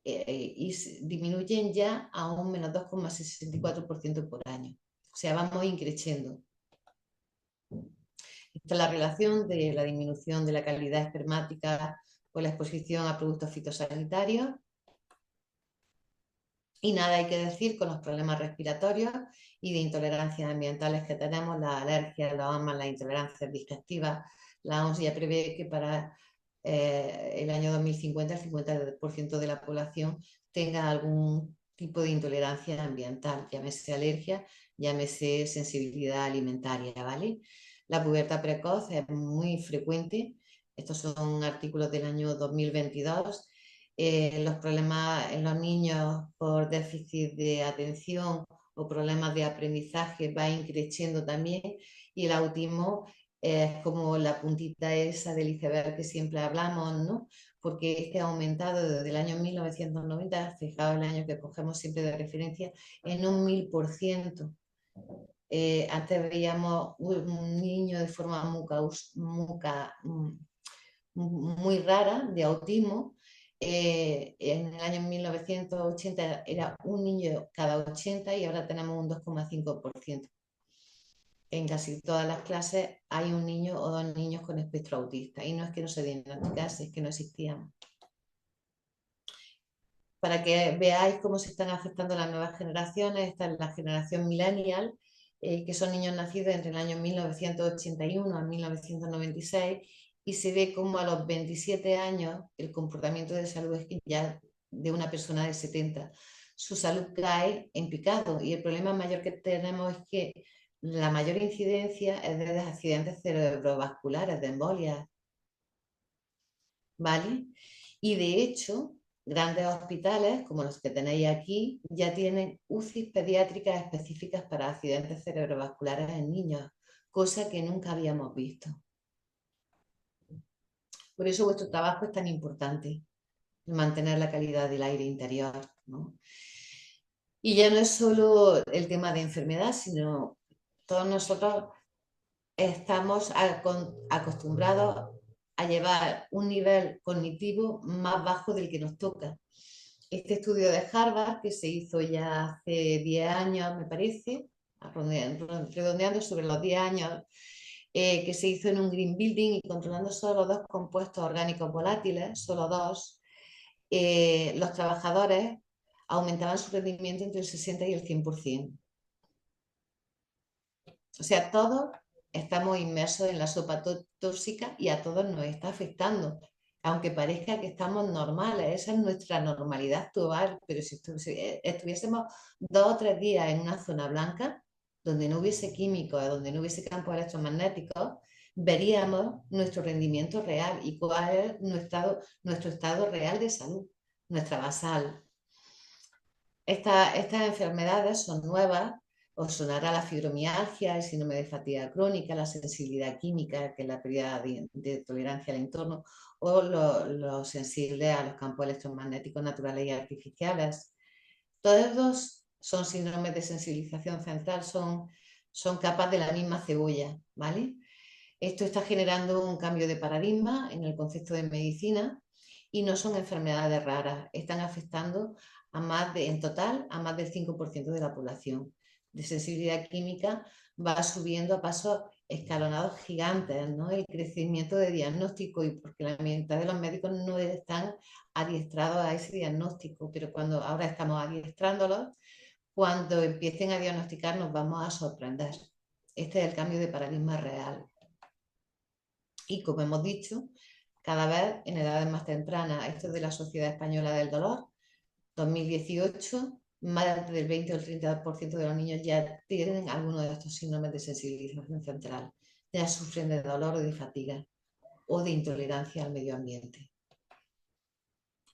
y disminuyen ya a un menos 2,64% por año. O sea, vamos increciendo. Esta es la relación de la disminución de la calidad espermática con la exposición a productos fitosanitarios. Y nada hay que decir con los problemas respiratorios y de intolerancias ambientales que tenemos, las alergias, los asmas, las intolerancias digestivas. La OMS ya prevé que para el año 2050 el 50% de la población tenga algún tipo de intolerancia ambiental, llámese alergia, llámese sensibilidad alimentaria, ¿vale? La pubertad precoz es muy frecuente. Estos son artículos del año 2022. Los problemas en los niños por déficit de atención o problemas de aprendizaje va increciendo también, y el autismo es como la puntita esa del iceberg que siempre hablamos, ¿no? Porque este ha aumentado desde el año 1990, fijaos el año que cogemos siempre de referencia, en un 1000%. Antes veíamos un niño de forma muy rara de autismo. En el año 1980 era un niño cada 80 y ahora tenemos un 2,5%. En casi todas las clases hay un niño o dos niños con espectro autista, y no es que no se diagnosticase, es que no existían. Para que veáis cómo se están afectando las nuevas generaciones, esta es la generación millennial, que son niños nacidos entre el año 1981 a 1996, y se ve como a los 27 años el comportamiento de salud es que ya de una persona de 70, su salud cae en picado, y el problema mayor que tenemos es que la mayor incidencia es de accidentes cerebrovasculares, de embolias, ¿vale? Y de hecho, grandes hospitales, como los que tenéis aquí, ya tienen UCIs pediátricas específicas para accidentes cerebrovasculares en niños, cosa que nunca habíamos visto. Por eso vuestro trabajo es tan importante, mantener la calidad del aire interior, ¿no? Y ya no es solo el tema de enfermedad, sino todos nosotros estamos acostumbrados a llevar un nivel cognitivo más bajo del que nos toca. Este estudio de Harvard, que se hizo ya hace 10 años, me parece, redondeando sobre los 10 años, que se hizo en un green building y controlando solo dos compuestos orgánicos volátiles, solo dos, los trabajadores aumentaban su rendimiento entre el 60 y el 100%. O sea, todos estamos inmersos en la sopa tóxica y a todos nos está afectando. Aunque parezca que estamos normales, esa es nuestra normalidad actual, pero si estuviésemos 2 o 3 días en una zona blanca, donde no hubiese químicos, donde no hubiese campos electromagnéticos, veríamos nuestro rendimiento real y cuál es nuestro estado real de salud, nuestra basal. Estas enfermedades son nuevas. Os sonará la fibromialgia, el síndrome de fatiga crónica, la sensibilidad química, que es la pérdida de tolerancia al entorno, o los sensibles a los campos electromagnéticos naturales y artificiales. Todos son síndromes de sensibilización central, son capas de la misma cebolla, ¿vale? Esto está generando un cambio de paradigma en el concepto de medicina y no son enfermedades raras, están afectando en total a más del 5% de la población. De sensibilidad química va subiendo a pasos escalonados gigantes, ¿no? El crecimiento de diagnóstico, y porque la mitad de los médicos no están adiestrados a ese diagnóstico, pero cuando ahora estamos adiestrándolos, cuando empiecen a diagnosticar nos vamos a sorprender. Este es el cambio de paradigma real. Y como hemos dicho, cada vez en edades más tempranas. Esto es de la Sociedad Española del Dolor, 2018, más del 20 o el 30% de los niños ya tienen alguno de estos síndromes de sensibilización central, ya sufren de dolor o de fatiga o de intolerancia al medio ambiente.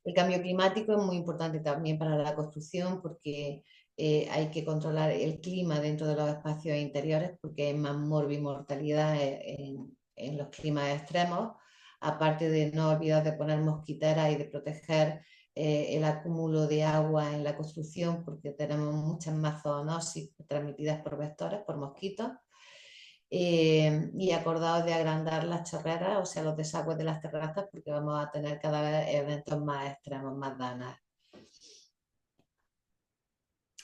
El cambio climático es muy importante también para la construcción porque hay que controlar el clima dentro de los espacios interiores porque hay más morbimortalidad en los climas extremos, aparte de no olvidar de poner mosquiteras y de proteger el acúmulo de agua en la construcción porque tenemos muchas más zoonosis transmitidas por vectores, por mosquitos. Y acordaos de agrandar las chorreras, o sea, los desagües de las terrazas, porque vamos a tener cada vez eventos más extremos, más danas,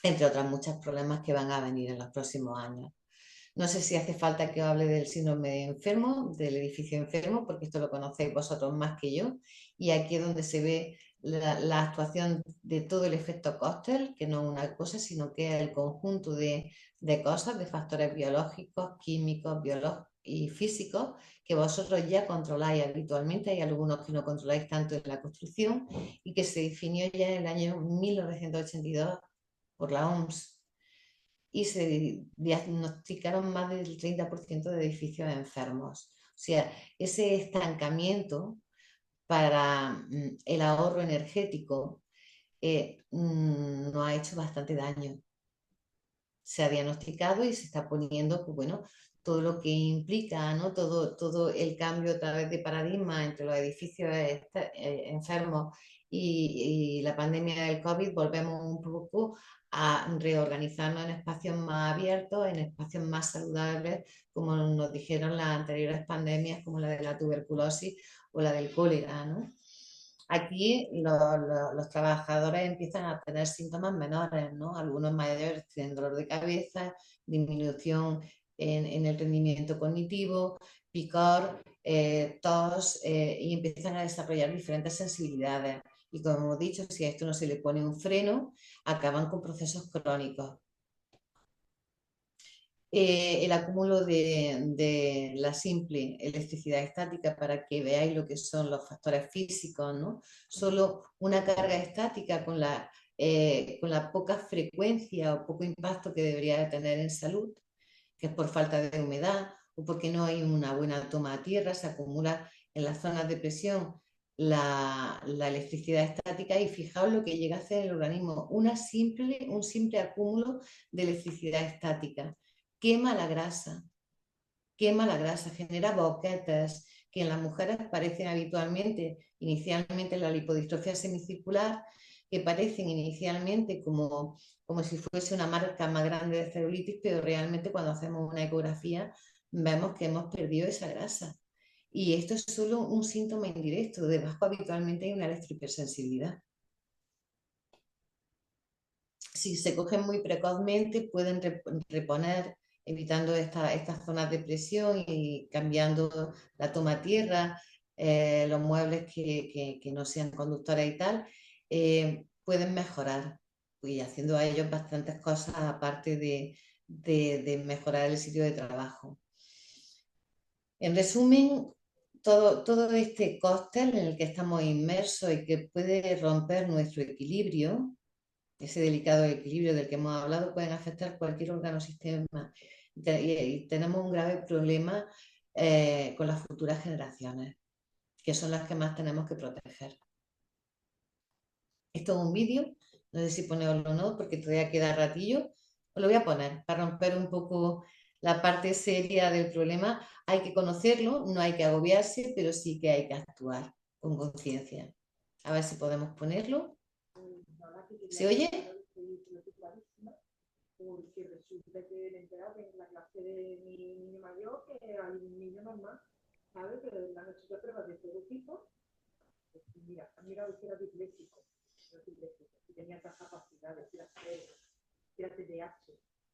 entre otros muchos problemas que van a venir en los próximos años. No sé si hace falta que os hable del síndrome enfermo, del edificio enfermo, porque esto lo conocéis vosotros más que yo, y aquí es donde se ve la actuación de todo el efecto cóctel, que no es una cosa, sino que es el conjunto de cosas, de factores biológicos, químicos, y físicos, que vosotros ya controláis habitualmente. Hay algunos que no controláis tanto en la construcción y que se definió ya en el año 1982 por la OMS y se diagnosticaron más del 30% de edificios enfermos. O sea, ese estancamiento para el ahorro energético nos ha hecho bastante daño. Se ha diagnosticado y se está poniendo, pues bueno, todo lo que implica, ¿no? Todo el cambio a través de paradigma entre los edificios enfermos y la pandemia del COVID, volvemos un poco a reorganizarnos en espacios más abiertos, en espacios más saludables, como nos dijeron las anteriores pandemias, como la de la tuberculosis o la del cólera, ¿no? Aquí los trabajadores empiezan a tener síntomas menores, ¿no? Algunos mayores tienen dolor de cabeza, disminución en el rendimiento cognitivo, picor, tos, y empiezan a desarrollar diferentes sensibilidades. Y como hemos dicho, si a esto no se le pone un freno, acaban con procesos crónicos. El acúmulo de la simple electricidad estática para que veáis lo que son los factores físicos, ¿no? Solo una carga estática con la poca frecuencia o poco impacto que debería tener en salud, que es por falta de humedad o porque no hay una buena toma a tierra, se acumula en las zonas de presión la electricidad estática y fijaos lo que llega a hacer el organismo, un simple acúmulo de electricidad estática. Quema la grasa, genera boquetes que en las mujeres parecen habitualmente, inicialmente la lipodistrofia semicircular, que parecen inicialmente como si fuese una marca más grande de celulitis, pero realmente cuando hacemos una ecografía vemos que hemos perdido esa grasa. Y esto es solo un síntoma indirecto, debajo habitualmente hay una electrohipersensibilidad. Si se cogen muy precozmente pueden reponer evitando estas zonas de presión y cambiando la toma tierra, los muebles que no sean conductores y tal, pueden mejorar y haciendo a ellos bastantes cosas aparte de mejorar el sitio de trabajo. En resumen, todo este cóctel en el que estamos inmersos y que puede romper nuestro equilibrio, ese delicado equilibrio del que hemos hablado, pueden afectar cualquier órgano o sistema. Y tenemos un grave problema con las futuras generaciones, que son las que más tenemos que proteger. Esto es un vídeo, no sé si ponerlo o no, porque todavía queda ratillo, Os lo voy a poner para romper un poco la parte seria del problema. Hay que conocerlo, no hay que agobiarse, pero sí que hay que actuar con conciencia. A ver si podemos ponerlo. ¿Se oye? Porque resulta que me he enterado que en la clase de mi niño mayor que hay un niño normal, ¿sabes? Que le han hecho pruebas de todo tipo. Pues mira, han mirado que era disléxico, si tenía otras capacidades, si era cero, si era TDAH,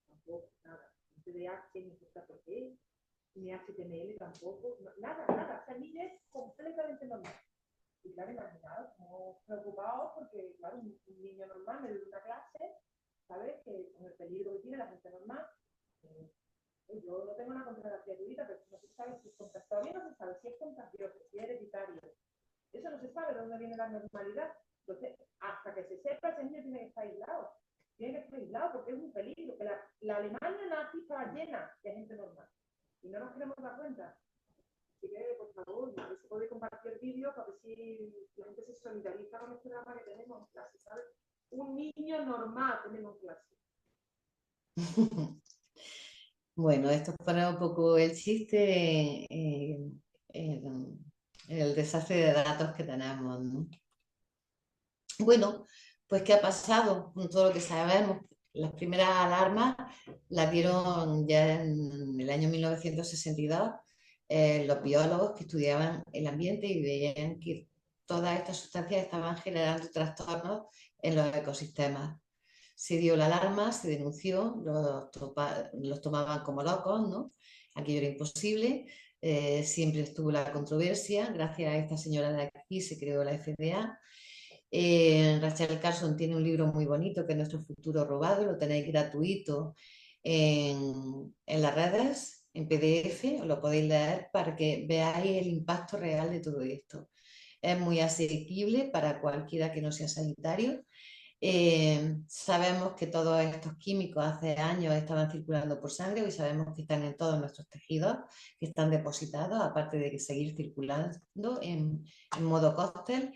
tampoco, nada. Ni TDAH, ni JPG, ni HTML tampoco, no, nada, nada. O sea, el niño es completamente normal. Y claro, imaginaos, estamos preocupados porque, claro, un niño normal en una clase, ¿sabes? Que con el peligro que tiene la gente normal, eh, yo no tengo una contra gratuita, pero no se sabe si es contagioso, todavía no se sabe si es contagioso, si es hereditario. Eso no se sabe de dónde viene la normalidad. Entonces, hasta que se sepa, ese niño tiene que estar aislado. Tiene que estar aislado porque es un peligro. Que la Alemania nazi estaba llena de gente normal. Y no nos queremos dar cuenta. Así que, por favor, a ver si podéis compartir el vídeo para ver si la gente se solidariza con este drama que tenemos en clase, ¿sabes? Un niño normal tenemos en clase. Bueno, esto es para un poco el chiste en el desastre de datos que tenemos, ¿no? Bueno, pues ¿qué ha pasado con todo lo que sabemos? Las primeras alarmas las dieron ya en el año 1962 los biólogos que estudiaban el ambiente y veían que todas estas sustancias estaban generando trastornos en los ecosistemas. Se dio la alarma, se denunció, los tomaban como locos, ¿no? Aquello era imposible, siempre estuvo la controversia, gracias a esta señora de aquí se creó la FDA. Rachel Carson tiene un libro muy bonito que es Nuestro futuro robado, lo tenéis gratuito en las redes, en PDF, os lo podéis leer para que veáis el impacto real de todo esto. Es muy asequible para cualquiera que no sea sanitario. Sabemos que todos estos químicos hace años estaban circulando por sangre y sabemos que están en todos nuestros tejidos, que están depositados, aparte de que seguir circulando en modo cóctel.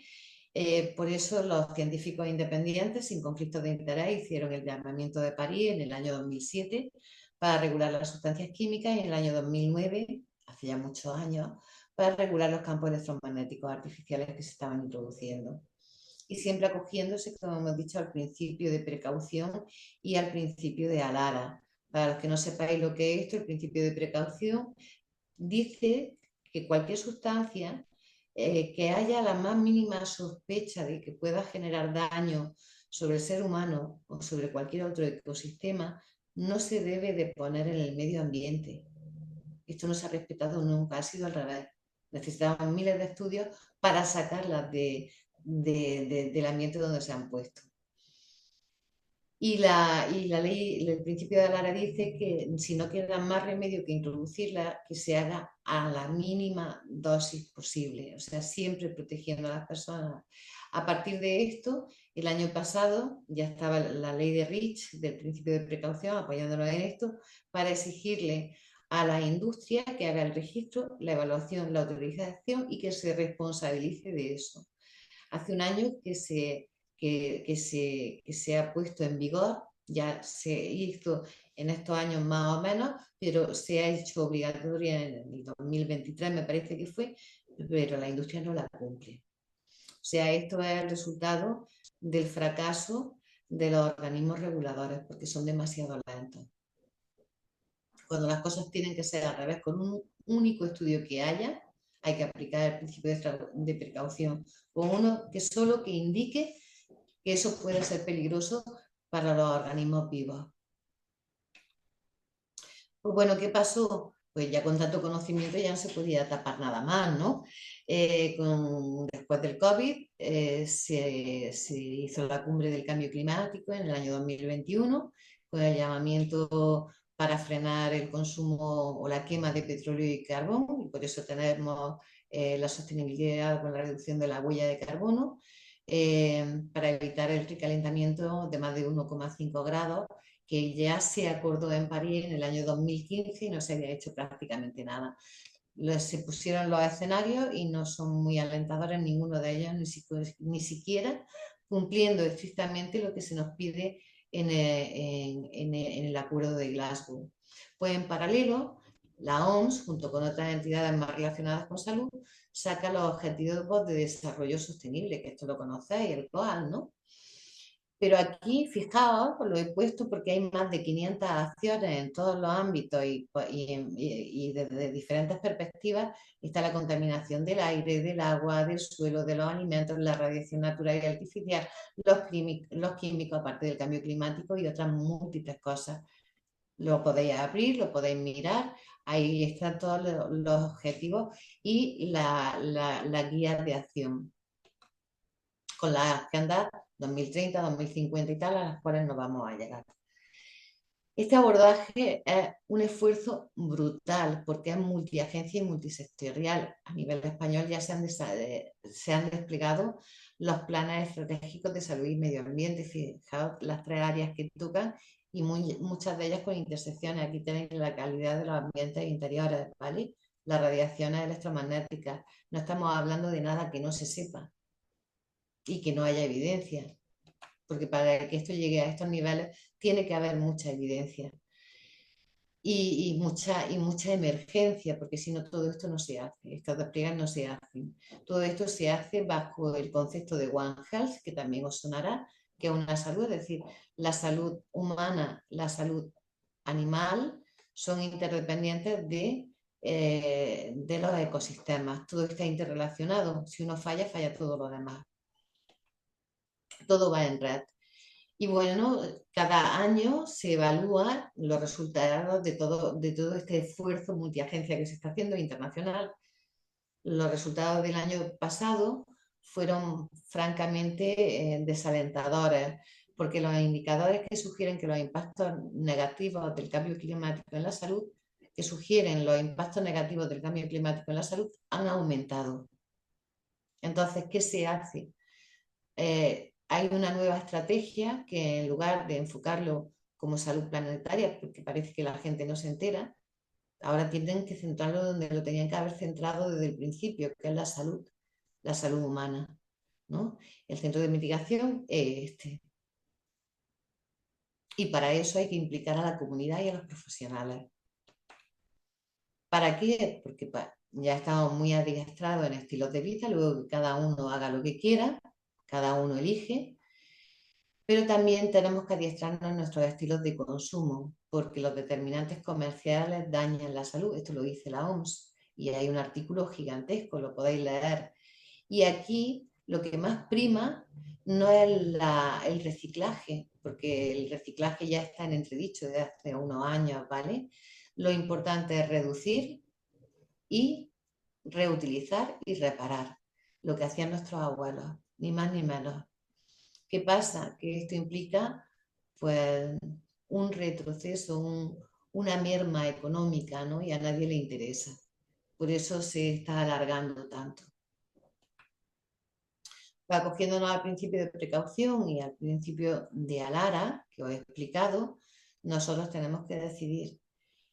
Por eso los científicos independientes sin conflicto de interés hicieron el llamamiento de París en el año 2007 para regular las sustancias químicas y en el año 2009, hace ya muchos años, para regular los campos electromagnéticos artificiales que se estaban introduciendo. Y siempre acogiéndose, como hemos dicho, al principio de precaución y al principio de alara. Para los que no sepáis lo que es esto, el principio de precaución dice que cualquier sustancia que haya la más mínima sospecha de que pueda generar daño sobre el ser humano o sobre cualquier otro ecosistema, no se debe de poner en el medio ambiente. Esto no se ha respetado nunca, ha sido al revés. Necesitamos miles de estudios para sacarlas del ambiente donde se han puesto. Y la ley, el principio de Lara dice que si no queda más remedio que introducirla, que se haga a la mínima dosis posible, o sea, siempre protegiendo a las personas. A partir de esto, el año pasado ya estaba la ley de REACH, del principio de precaución, apoyándonos en esto, para exigirle a la industria que haga el registro, la evaluación, la autorización y que se responsabilice de eso. Hace un año que se ha puesto en vigor, ya se hizo en estos años más o menos, pero se ha hecho obligatoria en el 2023, me parece que fue, pero la industria no la cumple. O sea, esto es el resultado del fracaso de los organismos reguladores, porque son demasiado lentos. Cuando las cosas tienen que ser al revés, con un único estudio que haya, hay que aplicar el principio de precaución, con uno que solo que indique que eso puede ser peligroso para los organismos vivos. Pues bueno, ¿qué pasó? Pues ya con tanto conocimiento ya no se podía tapar nada más, ¿no? Después del COVID se hizo la cumbre del cambio climático en el año 2021 con el llamamiento para frenar el consumo o la quema de petróleo y carbón, y por eso tenemos la sostenibilidad con la reducción de la huella de carbono, para evitar el recalentamiento de más de 1,5 grados que ya se acordó en París en el año 2015 y no se había hecho prácticamente nada. Se pusieron los escenarios y no son muy alentadores ninguno de ellos, ni siquiera cumpliendo estrictamente lo que se nos pide en el Acuerdo de Glasgow. Pues en paralelo, la OMS, junto con otras entidades más relacionadas con salud, saca los Objetivos de Desarrollo Sostenible, que esto lo conocéis, el GOAL, ¿no? Pero aquí, fijaos, lo he puesto porque hay más de 500 acciones en todos los ámbitos y desde diferentes perspectivas. Está la contaminación del aire, del agua, del suelo, de los alimentos, la radiación natural y artificial, los químicos, aparte del cambio climático y otras múltiples cosas. Lo podéis abrir, lo podéis mirar, ahí están todos los objetivos y la guía de acción con las agendas 2030, 2050 y tal, a las cuales no vamos a llegar. Este abordaje es un esfuerzo brutal porque es multiagencia y multisectorial. A nivel español ya se han desplegado los planes estratégicos de salud y medio ambiente. Fijaos las 3 áreas que tocan y muchas de ellas con intersecciones. Aquí tenéis la calidad de los ambientes interiores, ¿vale? Las radiaciones electromagnéticas. No estamos hablando de nada que no se sepa y que no haya evidencia, porque para que esto llegue a estos niveles tiene que haber mucha evidencia y mucha emergencia, porque si no todo esto no se hace, estas despliegues no se hacen. Todo esto se hace bajo el concepto de One Health, que también os sonará, que es una salud, es decir, la salud humana, la salud animal son interdependientes de los ecosistemas, todo está interrelacionado, si uno falla, falla todo lo demás. Todo va en red. Y bueno, cada año se evalúan los resultados de todo este esfuerzo multiagencia que se está haciendo internacional. Los resultados del año pasado fueron francamente desalentadores, porque los indicadores que sugieren que los impactos negativos del cambio climático en la salud, que sugieren los impactos negativos del cambio climático en la salud, han aumentado. Entonces, ¿qué se hace? Hay una nueva estrategia que en lugar de enfocarlo como salud planetaria, porque parece que la gente no se entera, ahora tienen que centrarlo donde lo tenían que haber centrado desde el principio, que es la salud humana, ¿no? El centro de mitigación es este. Y para eso hay que implicar a la comunidad y a los profesionales. ¿Para qué? Porque ya estamos muy adiestrados en estilos de vida, luego que cada uno haga lo que quiera, cada uno elige, pero también tenemos que adiestrarnos en nuestros estilos de consumo, porque los determinantes comerciales dañan la salud. Esto lo dice la OMS y hay un artículo gigantesco, lo podéis leer. Y aquí lo que más prima no es el reciclaje, porque el reciclaje ya está en entredicho desde hace unos años, ¿vale? Lo importante es reducir y reutilizar y reparar, lo que hacían nuestros abuelos, ni más ni menos. ¿Qué pasa? Que esto implica pues un retroceso, una merma económica, ¿no? Y a nadie le interesa. Por eso se está alargando tanto. Acogiéndonos al principio de precaución y al principio de Alara, que os he explicado, nosotros tenemos que decidir.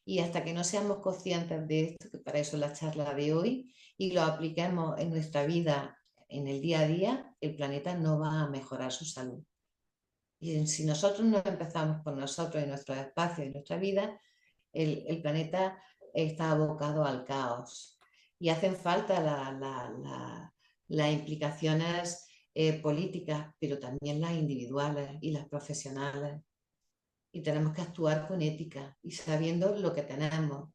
Y hasta que no seamos conscientes de esto, que para eso es la charla de hoy, y lo apliquemos en nuestra vida, en el día a día, el planeta no va a mejorar su salud. Y si nosotros no empezamos por nosotros, en nuestros espacios, en nuestra vida, el planeta está abocado al caos. Y hacen falta las implicaciones políticas, pero también las individuales y las profesionales. Y tenemos que actuar con ética y sabiendo lo que tenemos.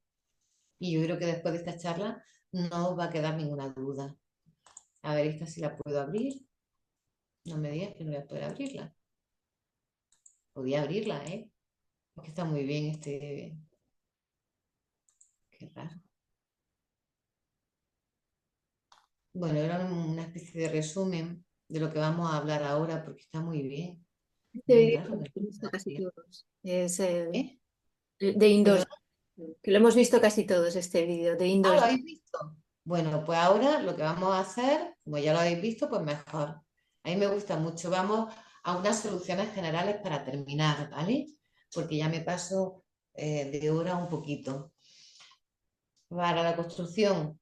Y yo creo que después de esta charla no os va a quedar ninguna duda. A ver, esta sí la puedo abrir. No me digas que no voy a poder abrirla. Podía abrirla, ¿eh? Es que está muy bien este... Qué raro. Bueno, era una especie de resumen de lo que vamos a hablar ahora porque está muy bien. Este Muy vídeo raro. lo hemos visto casi todos. Es el ¿Eh? de Perdón. Indoors, que lo hemos visto casi todos, este vídeo de Ah, ¿lo Indoors. habéis visto? Bueno, pues ahora lo que vamos a hacer, como ya lo habéis visto, pues mejor. A mí me gusta mucho. Vamos a unas soluciones generales para terminar, ¿vale? Porque ya me paso de hora un poquito. Para la construcción,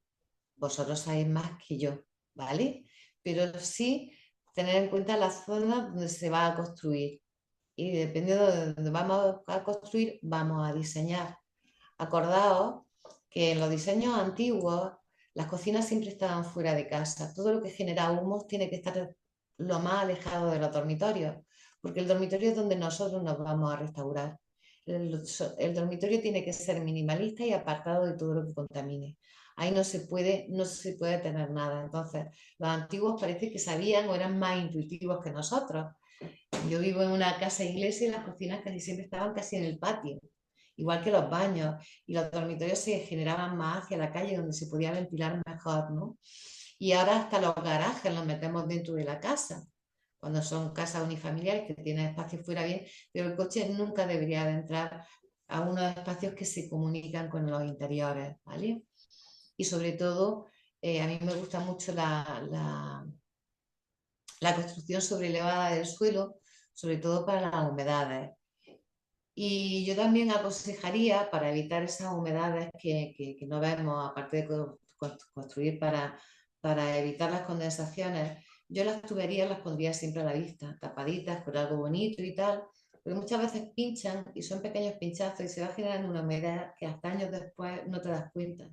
vosotros sabéis más que yo, ¿vale? Pero sí tener en cuenta las zonas donde se va a construir. y dependiendo de donde vamos a construir, vamos a diseñar. Acordaos que en los diseños antiguos las cocinas siempre estaban fuera de casa. Todo lo que genera humos tiene que estar lo más alejado de los dormitorios, porque el dormitorio es donde nosotros nos vamos a restaurar. El dormitorio tiene que ser minimalista y apartado de todo lo que contamine. Ahí no se puede tener nada. Entonces, los antiguos parece que sabían o eran más intuitivos que nosotros. Yo vivo en una casa iglesia y las cocinas casi siempre estaban casi en el patio, igual que los baños, y los dormitorios se generaban más hacia la calle donde se podía ventilar mejor, ¿no? Y ahora hasta los garajes los metemos dentro de la casa, cuando son casas unifamiliares que tienen espacio fuera bien, pero el coche nunca debería de entrar a unos espacios que se comunican con los interiores, ¿vale? Y sobre todo, a mí me gusta mucho la construcción sobre elevada del suelo, sobre todo para las humedades. Y yo también aconsejaría, para evitar esas humedades que no vemos, aparte de construir para evitar las condensaciones, yo las tuberías las pondría siempre a la vista, tapaditas con algo bonito y tal, porque muchas veces pinchan y son pequeños pinchazos y se va generando una humedad que hasta años después no te das cuenta.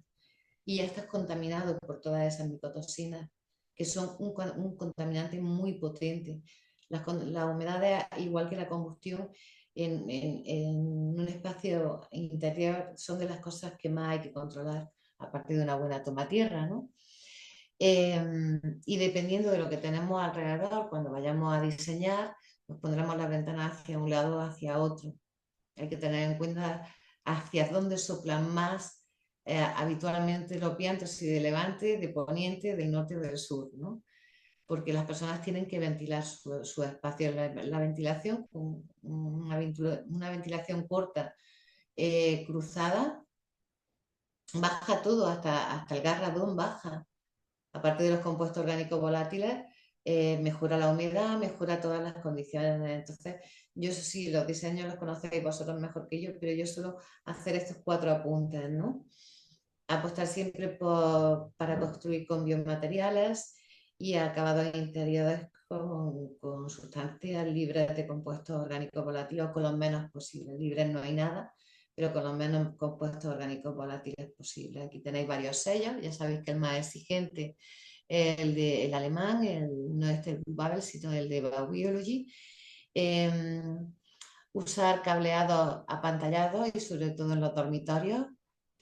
Y ya estás contaminado por todas esas micotoxinas, que son un contaminante muy potente. La humedad, igual que la combustión, en un espacio interior son de las cosas que más hay que controlar, aparte de una buena toma tierra, ¿no? Eh, y dependiendo de lo que tenemos alrededor, cuando vayamos a diseñar, pues pondremos las ventanas hacia un lado o hacia otro. Hay que tener en cuenta hacia dónde soplan más habitualmente los vientos, si de levante, de poniente, del norte o del sur, ¿no? Porque las personas tienen que ventilar su espacio. La ventilación, una ventilación corta, cruzada, baja todo, hasta el gas radón baja. Aparte de los compuestos orgánicos volátiles, mejora la humedad, mejora todas las condiciones. Entonces, yo eso sí, los diseños los conocéis vosotros mejor que yo, pero yo suelo hacer estos 4 apuntes, ¿no? Apostar siempre para construir con biomateriales y acabados interiores con sustancias libres de compuestos orgánicos volátiles, con los menos posibles. Libres no hay nada, pero con los menos compuestos orgánicos volátiles posibles. Aquí tenéis varios sellos, ya sabéis que el más exigente es el alemán, no es el Babel, sino el de Baubiology. Usar cableados apantallados y sobre todo en los dormitorios,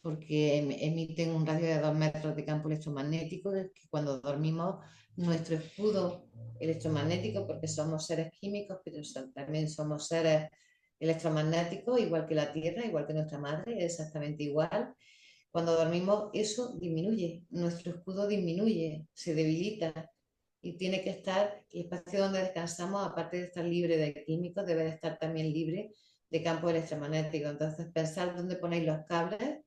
porque emiten un radio de 2 metros de campo electromagnético, que cuando dormimos nuestro escudo electromagnético, porque somos seres químicos, pero también somos seres electromagnéticos, igual que la Tierra, igual que nuestra madre, exactamente igual. Cuando dormimos eso disminuye, nuestro escudo disminuye, se debilita y tiene que estar, el espacio donde descansamos, aparte de estar libre de químicos, debe de estar también libre de campo electromagnético. Entonces, pensar dónde ponéis los cables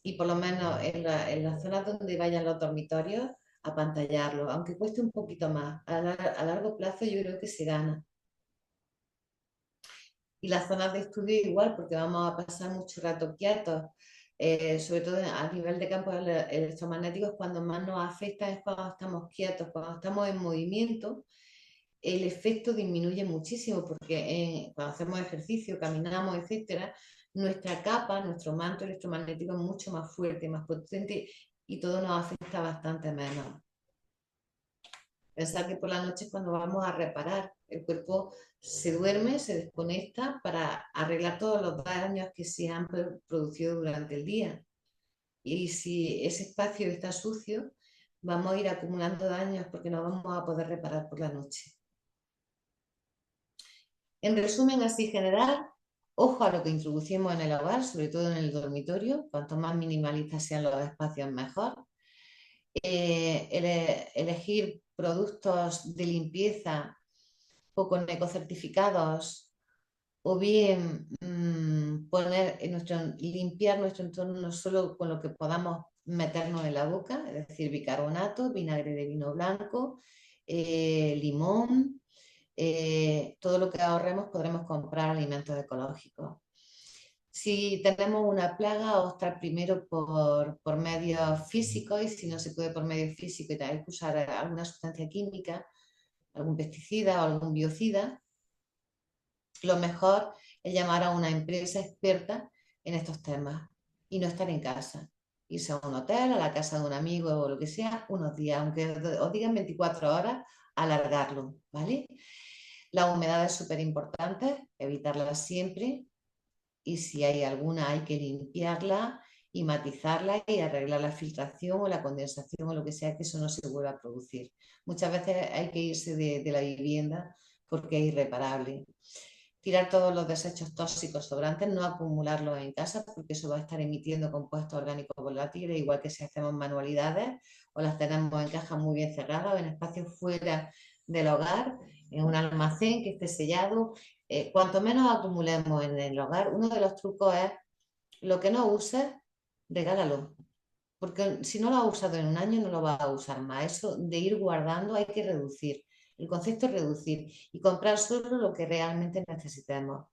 y por lo menos en las zonas donde vayan los dormitorios, apantallarlos, aunque cueste un poquito más. A largo plazo yo creo que se gana. Y las zonas de estudio igual, porque vamos a pasar mucho rato quietos, sobre todo a nivel de campos electromagnéticos, cuando más nos afecta es cuando estamos quietos, cuando estamos en movimiento, el efecto disminuye muchísimo, porque cuando hacemos ejercicio, caminamos, etcétera, nuestra capa, nuestro manto electromagnético es mucho más fuerte, más potente y todo nos afecta bastante menos. Pensar que por la noche es cuando vamos a reparar. El cuerpo se duerme, se desconecta para arreglar todos los daños que se han producido durante el día. Y si ese espacio está sucio, vamos a ir acumulando daños porque no vamos a poder reparar por la noche. En resumen, así general, ojo a lo que introducimos en el hogar, sobre todo en el dormitorio. Cuanto más minimalistas sean los espacios, mejor. Elegir productos de limpieza o con ecocertificados, o bien limpiar nuestro entorno no solo con lo que podamos meternos en la boca, es decir, bicarbonato, vinagre de vino blanco, limón, todo lo que ahorremos podremos comprar alimentos ecológicos. Si tenemos una plaga, optar primero por medios físicos, y si no se puede por medios físicos, hay que usar alguna sustancia química, algún pesticida o algún biocida. lo mejor es llamar a una empresa experta en estos temas y no estar en casa. Irse a un hotel, a la casa de un amigo o lo que sea, unos días, aunque os digan 24 horas, alargarlo, ¿vale? La humedad es súper importante, evitarla siempre, y si hay alguna hay que limpiarla y matizarla y arreglar la filtración o la condensación o lo que sea, que eso no se vuelva a producir. Muchas veces hay que irse de la vivienda porque es irreparable. Tirar todos los desechos tóxicos sobrantes, no acumularlos en casa porque eso va a estar emitiendo compuestos orgánicos volátiles, igual que si hacemos manualidades o las tenemos en cajas muy bien cerradas o en espacios fuera del hogar, en un almacén que esté sellado. Cuanto menos acumulemos en el hogar, uno de los trucos es lo que no uses, regálalo. Porque si no lo has usado en un año, no lo vas a usar más. Eso de ir guardando hay que reducir. El concepto es reducir y comprar solo lo que realmente necesitemos.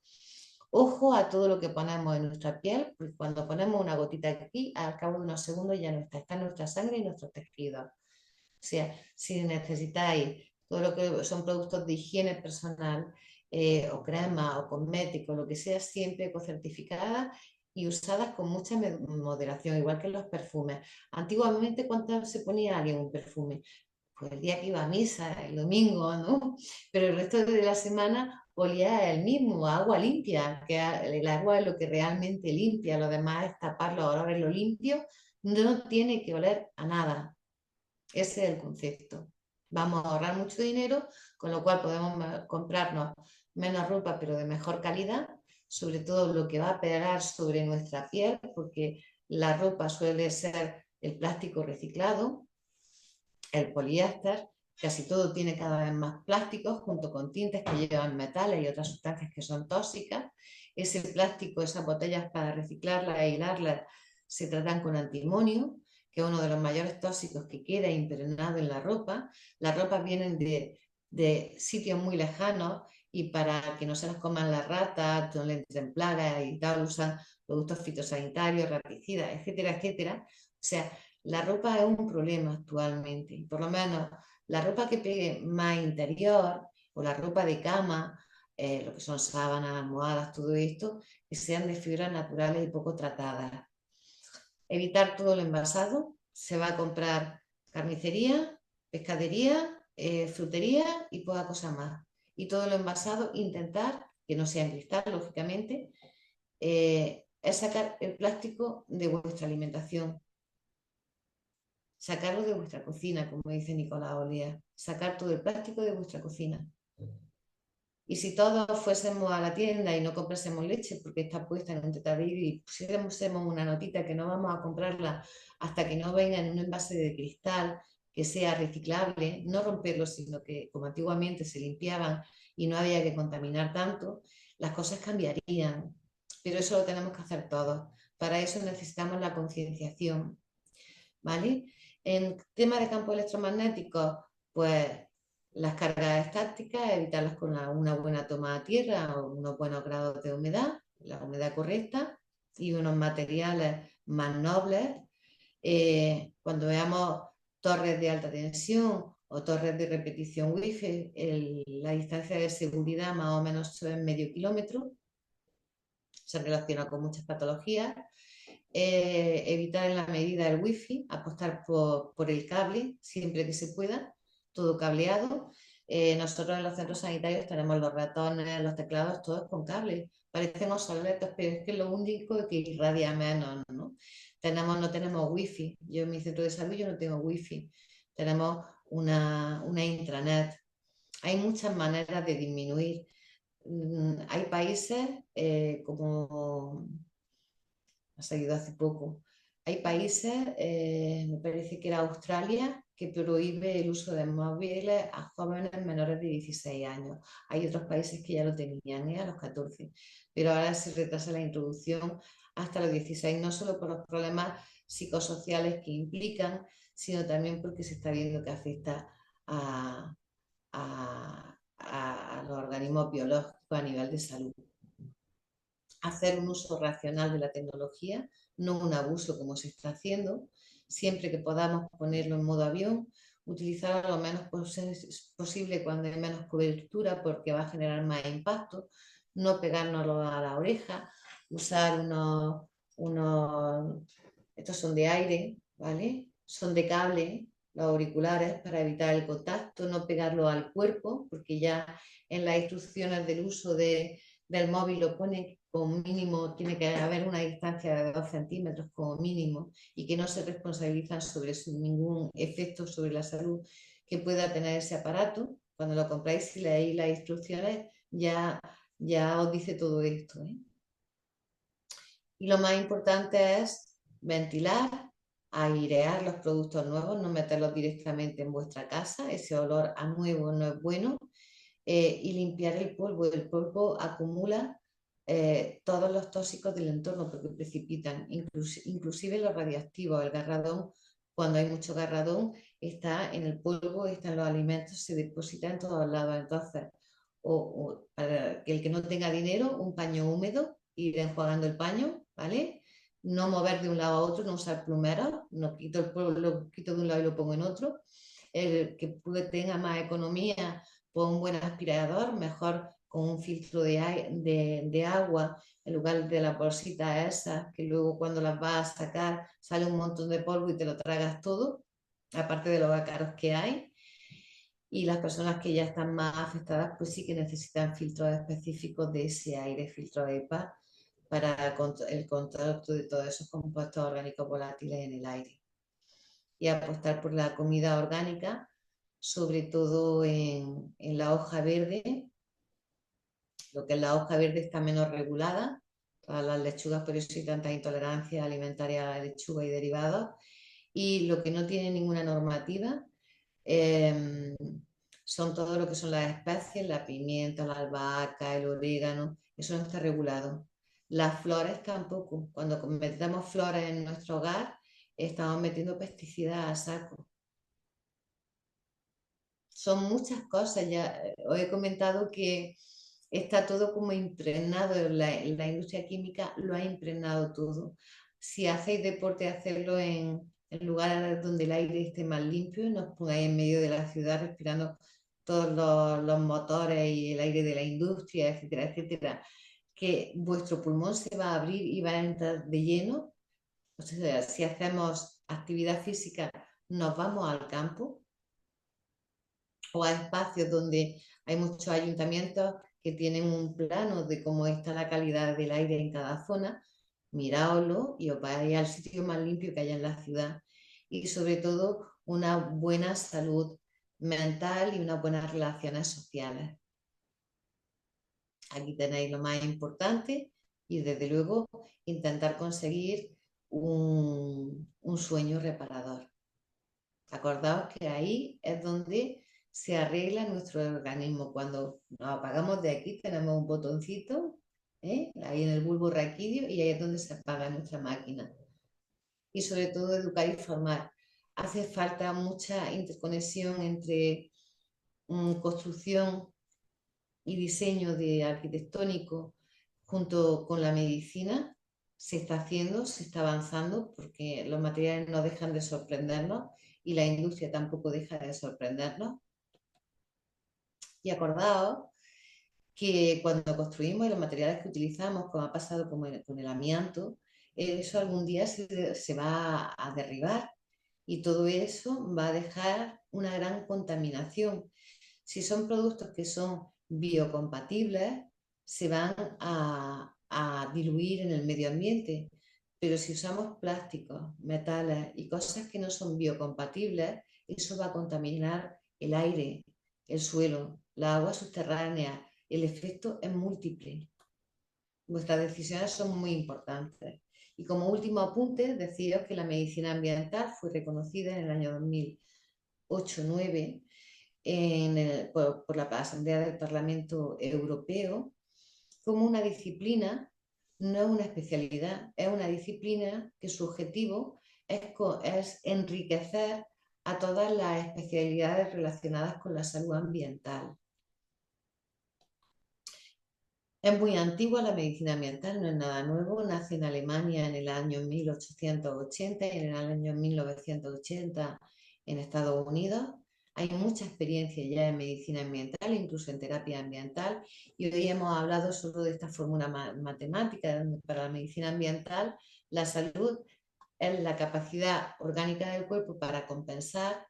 Ojo a todo lo que ponemos en nuestra piel, porque cuando ponemos una gotita aquí, al cabo de unos segundos ya no está, está en nuestra sangre y nuestros tejidos. O sea, si necesitáis todo lo que son productos de higiene personal, o crema o cosméticos, lo que sea, siempre ecocertificada y usadas con mucha moderación, igual que los perfumes. Antiguamente, ¿cuánto se ponía alguien un perfume? Pues el día que iba a misa, el domingo, ¿no? Pero el resto de la semana olía el mismo, agua limpia, que el agua es lo que realmente limpia, lo demás es tapar los olores, lo limpio no tiene que oler a nada. Ese es el concepto. Vamos a ahorrar mucho dinero, con lo cual podemos comprarnos menos ropa, pero de mejor calidad, sobre todo lo que va a pegar sobre nuestra piel, porque la ropa suele ser el plástico reciclado, el poliéster, casi todo tiene cada vez más plásticos, junto con tintes que llevan metales y otras sustancias que son tóxicas. Ese plástico, esas botellas para reciclarlas e hilarlas, se tratan con antimonio, que es uno de los mayores tóxicos que queda impregnado en la ropa. Las ropas vienen de sitios muy lejanos y para que no se las coman las ratas, no le entren plagas y tal, usan productos fitosanitarios, raticidas, etcétera, etcétera. O sea, la ropa es un problema actualmente, y por lo menos la ropa que pegue más interior o la ropa de cama, lo que son sábanas, almohadas, todo esto, que sean de fibras naturales y poco tratadas. Evitar todo lo envasado, se va a comprar carnicería, pescadería, frutería y poca cosa más. Y todo lo envasado, intentar, que no sea en cristal, lógicamente, es sacar el plástico de vuestra alimentación, sacarlo de vuestra cocina, como dice Nicolás Olea, sacar todo el plástico de vuestra cocina. Y si todos fuésemos a la tienda y no comprásemos leche porque está puesta en un tetavidrio y pusiéramos una notita que no vamos a comprarla hasta que no venga en un envase de cristal que sea reciclable, no romperlo, sino que como antiguamente se limpiaban y no había que contaminar tanto, las cosas cambiarían. Pero eso lo tenemos que hacer todos. Para eso necesitamos la concienciación, ¿vale? En tema de campo electromagnético, pues las cargas estáticas, evitarlas con una buena toma de tierra o unos buenos grados de humedad, la humedad correcta y unos materiales más nobles. Cuando veamos torres de alta tensión o torres de repetición wifi, la distancia de seguridad más o menos es medio kilómetro, se relaciona con muchas patologías. Evitar en la medida el wifi, apostar por el cable siempre que se pueda, todo cableado. Nosotros en los centros sanitarios tenemos los ratones, los teclados, todos con cable. Parecen obsoletos, pero es que lo único que irradia menos, ¿no? No tenemos wifi. Yo en mi centro de salud yo no tengo wifi. Tenemos una intranet. Hay muchas maneras de disminuir. Hay países como ha salido hace poco. Hay países, me parece que era Australia, que prohíbe el uso de móviles a jóvenes menores de 16 años. Hay otros países que ya lo tenían, a los 14, pero ahora se retrasa la introducción hasta los 16, no solo por los problemas psicosociales que implican, sino también porque se está viendo que afecta a los organismos biológicos a nivel de salud. Hacer un uso racional de la tecnología, no un abuso como se está haciendo, siempre que podamos ponerlo en modo avión, utilizarlo lo menos posible cuando hay menos cobertura porque va a generar más impacto, no pegárnoslo a la oreja, usar estos son de aire, ¿vale? Son de cable, los auriculares, para evitar el contacto, no pegarlo al cuerpo, porque ya en las instrucciones del uso del móvil lo pone como mínimo, tiene que haber una distancia de 2 centímetros como mínimo, y que no se responsabilizan sobre ningún efecto sobre la salud que pueda tener ese aparato. Cuando lo compráis y leéis las instrucciones, ya os dice todo esto, ¿eh? Y lo más importante es ventilar, airear los productos nuevos, no meterlos directamente en vuestra casa, ese olor a nuevo no es bueno, y limpiar el polvo. El polvo acumula todos los tóxicos del entorno porque precipitan, inclusive los radiactivos. El garradón, cuando hay mucho garradón, está en el polvo, está en los alimentos, se deposita en todos lados. Entonces, para que el que no tenga dinero, un paño húmedo, ir enjuagando el paño, ¿vale? No mover de un lado a otro, no usar plumeros, no quito el polvo, lo quito de un lado y lo pongo en otro. El que tenga más economía, pues un buen aspirador, mejor con un filtro de agua en lugar de las bolsitas esas, que luego cuando las vas a sacar sale un montón de polvo y te lo tragas todo, aparte de los ácaros que hay. Y las personas que ya están más afectadas, pues sí que necesitan filtros específicos de ese aire, filtro EPA, para el control de todos esos compuestos orgánicos volátiles en el aire. Y apostar por la comida orgánica, sobre todo en la hoja verde. Lo que es la hoja verde está menos regulada, todas las lechugas, por eso hay tanta intolerancia alimentaria a la lechuga y derivados. Y lo que no tiene ninguna normativa son todo lo que son las especies, la pimienta, la albahaca, el orégano, eso no está regulado. Las flores tampoco. Cuando metemos flores en nuestro hogar, estamos metiendo pesticidas a saco. Son muchas cosas, ya os he comentado que está todo como impregnado, la industria química lo ha impregnado todo. Si hacéis deporte, hacerlo en lugares donde el aire esté más limpio, no os pongáis en medio de la ciudad respirando todos los motores y el aire de la industria, etcétera, etcétera, que vuestro pulmón se va a abrir y va a entrar de lleno. O sea, si hacemos actividad física, nos vamos al campo o a espacios donde hay muchos ayuntamientos que tienen un plano de cómo está la calidad del aire en cada zona, miraoslo y os vais al sitio más limpio que haya en la ciudad. Y sobre todo una buena salud mental y unas buenas relaciones sociales. Aquí tenéis lo más importante y desde luego intentar conseguir un sueño reparador. Acordaos que ahí es donde se arregla nuestro organismo. Cuando nos apagamos de aquí tenemos un botoncito, ahí en el bulbo raquídeo, y ahí es donde se apaga nuestra máquina. Y sobre todo educar y formar. Hace falta mucha interconexión entre construcción y diseño de arquitectónico junto con la medicina. Se está haciendo, se está avanzando, porque los materiales no dejan de sorprendernos y la industria tampoco deja de sorprendernos. Y acordaos que cuando construimos y los materiales que utilizamos, como ha pasado con el amianto, eso algún día se va a derribar y todo eso va a dejar una gran contaminación. Si son productos que son biocompatibles, se van a diluir en el medio ambiente. Pero si usamos plásticos, metales y cosas que no son biocompatibles, eso va a contaminar el aire, el suelo, la agua subterránea. El efecto es múltiple. Vuestras decisiones son muy importantes. Y como último apunte, deciros que la medicina ambiental fue reconocida en el año 2008-2009 por la Asamblea del Parlamento Europeo como una disciplina, no es una especialidad, es una disciplina que su objetivo es enriquecer a todas las especialidades relacionadas con la salud ambiental. Es muy antigua la medicina ambiental, no es nada nuevo, nace en Alemania en el año 1880 y en el año 1980 en Estados Unidos. Hay mucha experiencia ya en medicina ambiental, incluso en terapia ambiental, y hoy hemos hablado solo de esta fórmula matemática, donde para la medicina ambiental la salud es la capacidad orgánica del cuerpo para compensar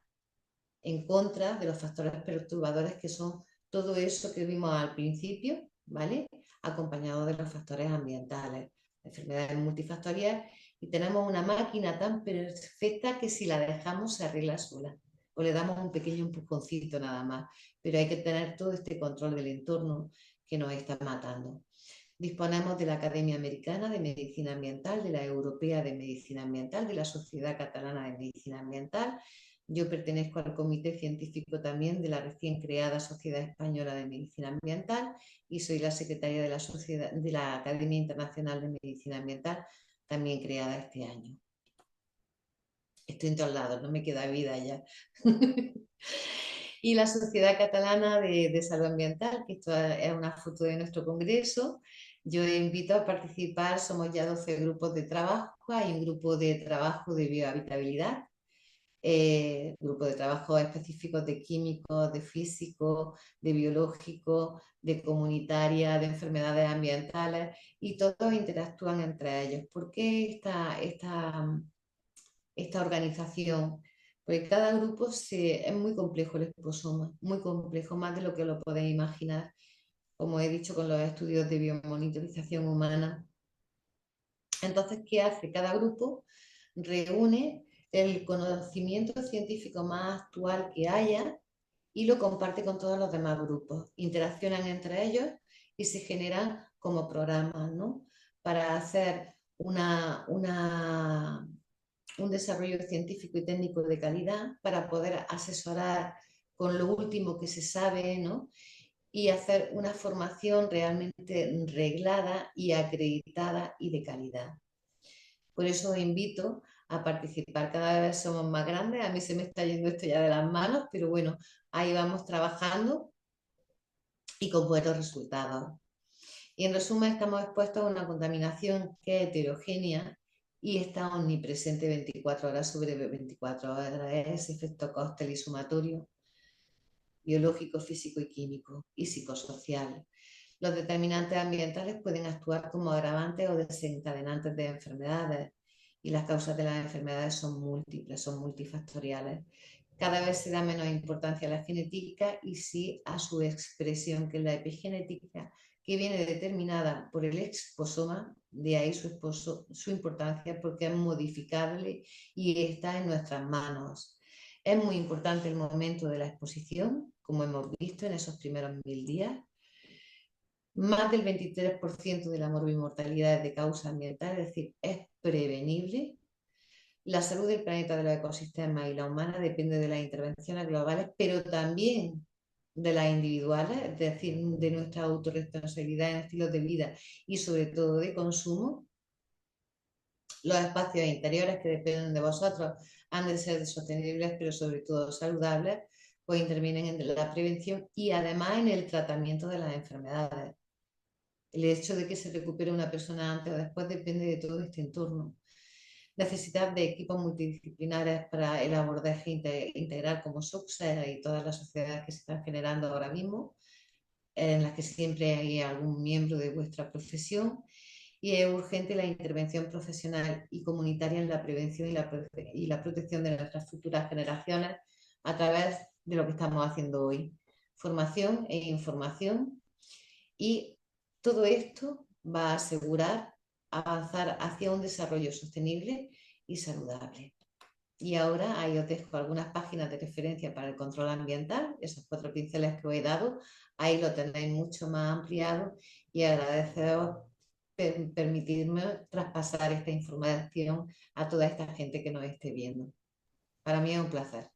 en contra de los factores perturbadores que son todo eso que vimos al principio, ¿vale? Acompañado de los factores ambientales, enfermedades multifactoriales, y tenemos una máquina tan perfecta que si la dejamos se arregla sola o le damos un pequeño empujoncito nada más, pero hay que tener todo este control del entorno que nos está matando. Disponemos de la Academia Americana de Medicina Ambiental, de la Europea de Medicina Ambiental, de la Sociedad Catalana de Medicina Ambiental. Yo pertenezco al comité científico también de la recién creada Sociedad Española de Medicina Ambiental y soy la secretaria de la Academia Internacional de Medicina Ambiental, también creada este año. Estoy en todos lados, no me queda vida ya. Y la Sociedad Catalana de Salud Ambiental, que esto es una foto de nuestro congreso. Yo invito a participar, somos ya 12 grupos de trabajo, hay un grupo de trabajo de biohabitabilidad, grupo de trabajo específicos de químicos, de físicos, de biológicos, de comunitaria, de enfermedades ambientales, y todos interactúan entre ellos. ¿Por qué esta organización? Porque cada grupo es muy complejo el exposoma, muy complejo, más de lo que lo podéis imaginar, como he dicho con los estudios de biomonitorización humana. Entonces, ¿qué hace? Cada grupo reúne el conocimiento científico más actual que haya y lo comparte con todos los demás grupos. Interaccionan entre ellos y se generan como programas, ¿no? Para hacer un desarrollo científico y técnico de calidad, para poder asesorar con lo último que se sabe, ¿no? Y hacer una formación realmente reglada y acreditada y de calidad. Por eso os invito a participar. Cada vez somos más grandes, a mí se me está yendo esto ya de las manos, pero bueno, ahí vamos trabajando y con buenos resultados. Y en resumen, estamos expuestos a una contaminación que es heterogénea y está omnipresente 24 horas sobre 24 horas. Es ese efecto cóctel y sumatorio, biológico, físico y químico y psicosocial. Los determinantes ambientales pueden actuar como agravantes o desencadenantes de enfermedades, y las causas de las enfermedades son múltiples, son multifactoriales. Cada vez se da menos importancia a la genética y sí a su expresión, que es la epigenética, que viene determinada por el exposoma, de ahí su importancia, porque es modificable y está en nuestras manos. Es muy importante el momento de la exposición, como hemos visto en esos primeros 1000 días. Más del 23% de la morbimortalidad es de causa ambiental, es decir, es prevenible. La salud del planeta, de los ecosistemas y la humana depende de las intervenciones globales, pero también de las individuales, es decir, de nuestra autorresponsabilidad en estilos de vida y sobre todo de consumo. Los espacios interiores que dependen de vosotros han de ser sostenibles, pero sobre todo saludables, pues intervienen en la prevención y además en el tratamiento de las enfermedades. El hecho de que se recupere una persona antes o después depende de todo este entorno. Necesidad de equipos multidisciplinares para el abordaje integral como SOCSE y todas las sociedades que se están generando ahora mismo, en las que siempre hay algún miembro de vuestra profesión, y es urgente la intervención profesional y comunitaria en la prevención y la protección de nuestras futuras generaciones a través de lo que estamos haciendo hoy. Formación e información, y todo esto va a asegurar avanzar hacia un desarrollo sostenible y saludable. Y ahora ahí os dejo algunas páginas de referencia para el control ambiental, esos 4 pinceles que os he dado, ahí lo tenéis mucho más ampliado, y agradeceros permitirme traspasar esta información a toda esta gente que nos esté viendo. Para mí es un placer.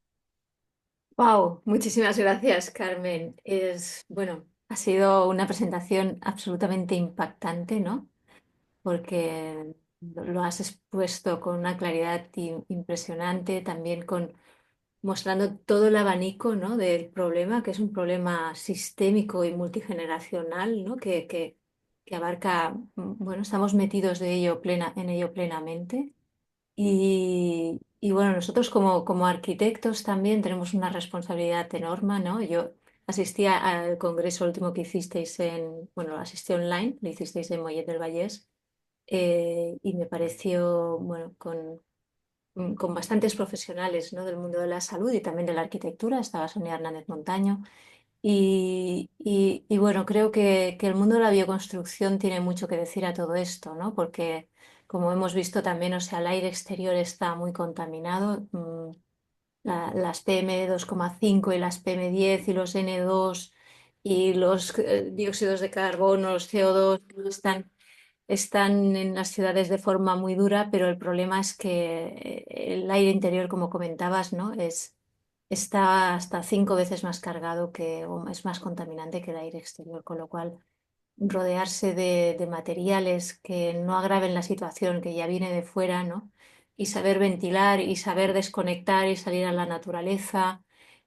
Wow, muchísimas gracias, Carmen. Bueno, ha sido una presentación absolutamente impactante, ¿no? Porque lo has expuesto con una claridad impresionante, también mostrando todo el abanico, ¿no? Del problema, que es un problema sistémico y multigeneracional, ¿no? Que abarca, bueno, estamos metidos en ello plenamente. Y bueno, nosotros como arquitectos también tenemos una responsabilidad enorme, ¿no? Yo asistí al congreso último que hicisteis bueno, asistí online, lo hicisteis en Mollet del Vallès, y me pareció, bueno, con bastantes profesionales, ¿no? Del mundo de la salud y también de la arquitectura. Estaba Sonia Hernández Montaño. Y bueno, creo que el mundo de la bioconstrucción tiene mucho que decir a todo esto, ¿no? Porque como hemos visto también, o sea, el aire exterior está muy contaminado. Las PM2,5 y las PM10 y los N2 y los dióxidos de carbono, los CO2 están en las ciudades de forma muy dura, pero el problema es que el aire interior, como comentabas, ¿no? Está hasta 5 veces más cargado o es más contaminante que el aire exterior, con lo cual rodearse de materiales que no agraven la situación que ya viene de fuera, ¿no? Y saber ventilar y saber desconectar y salir a la naturaleza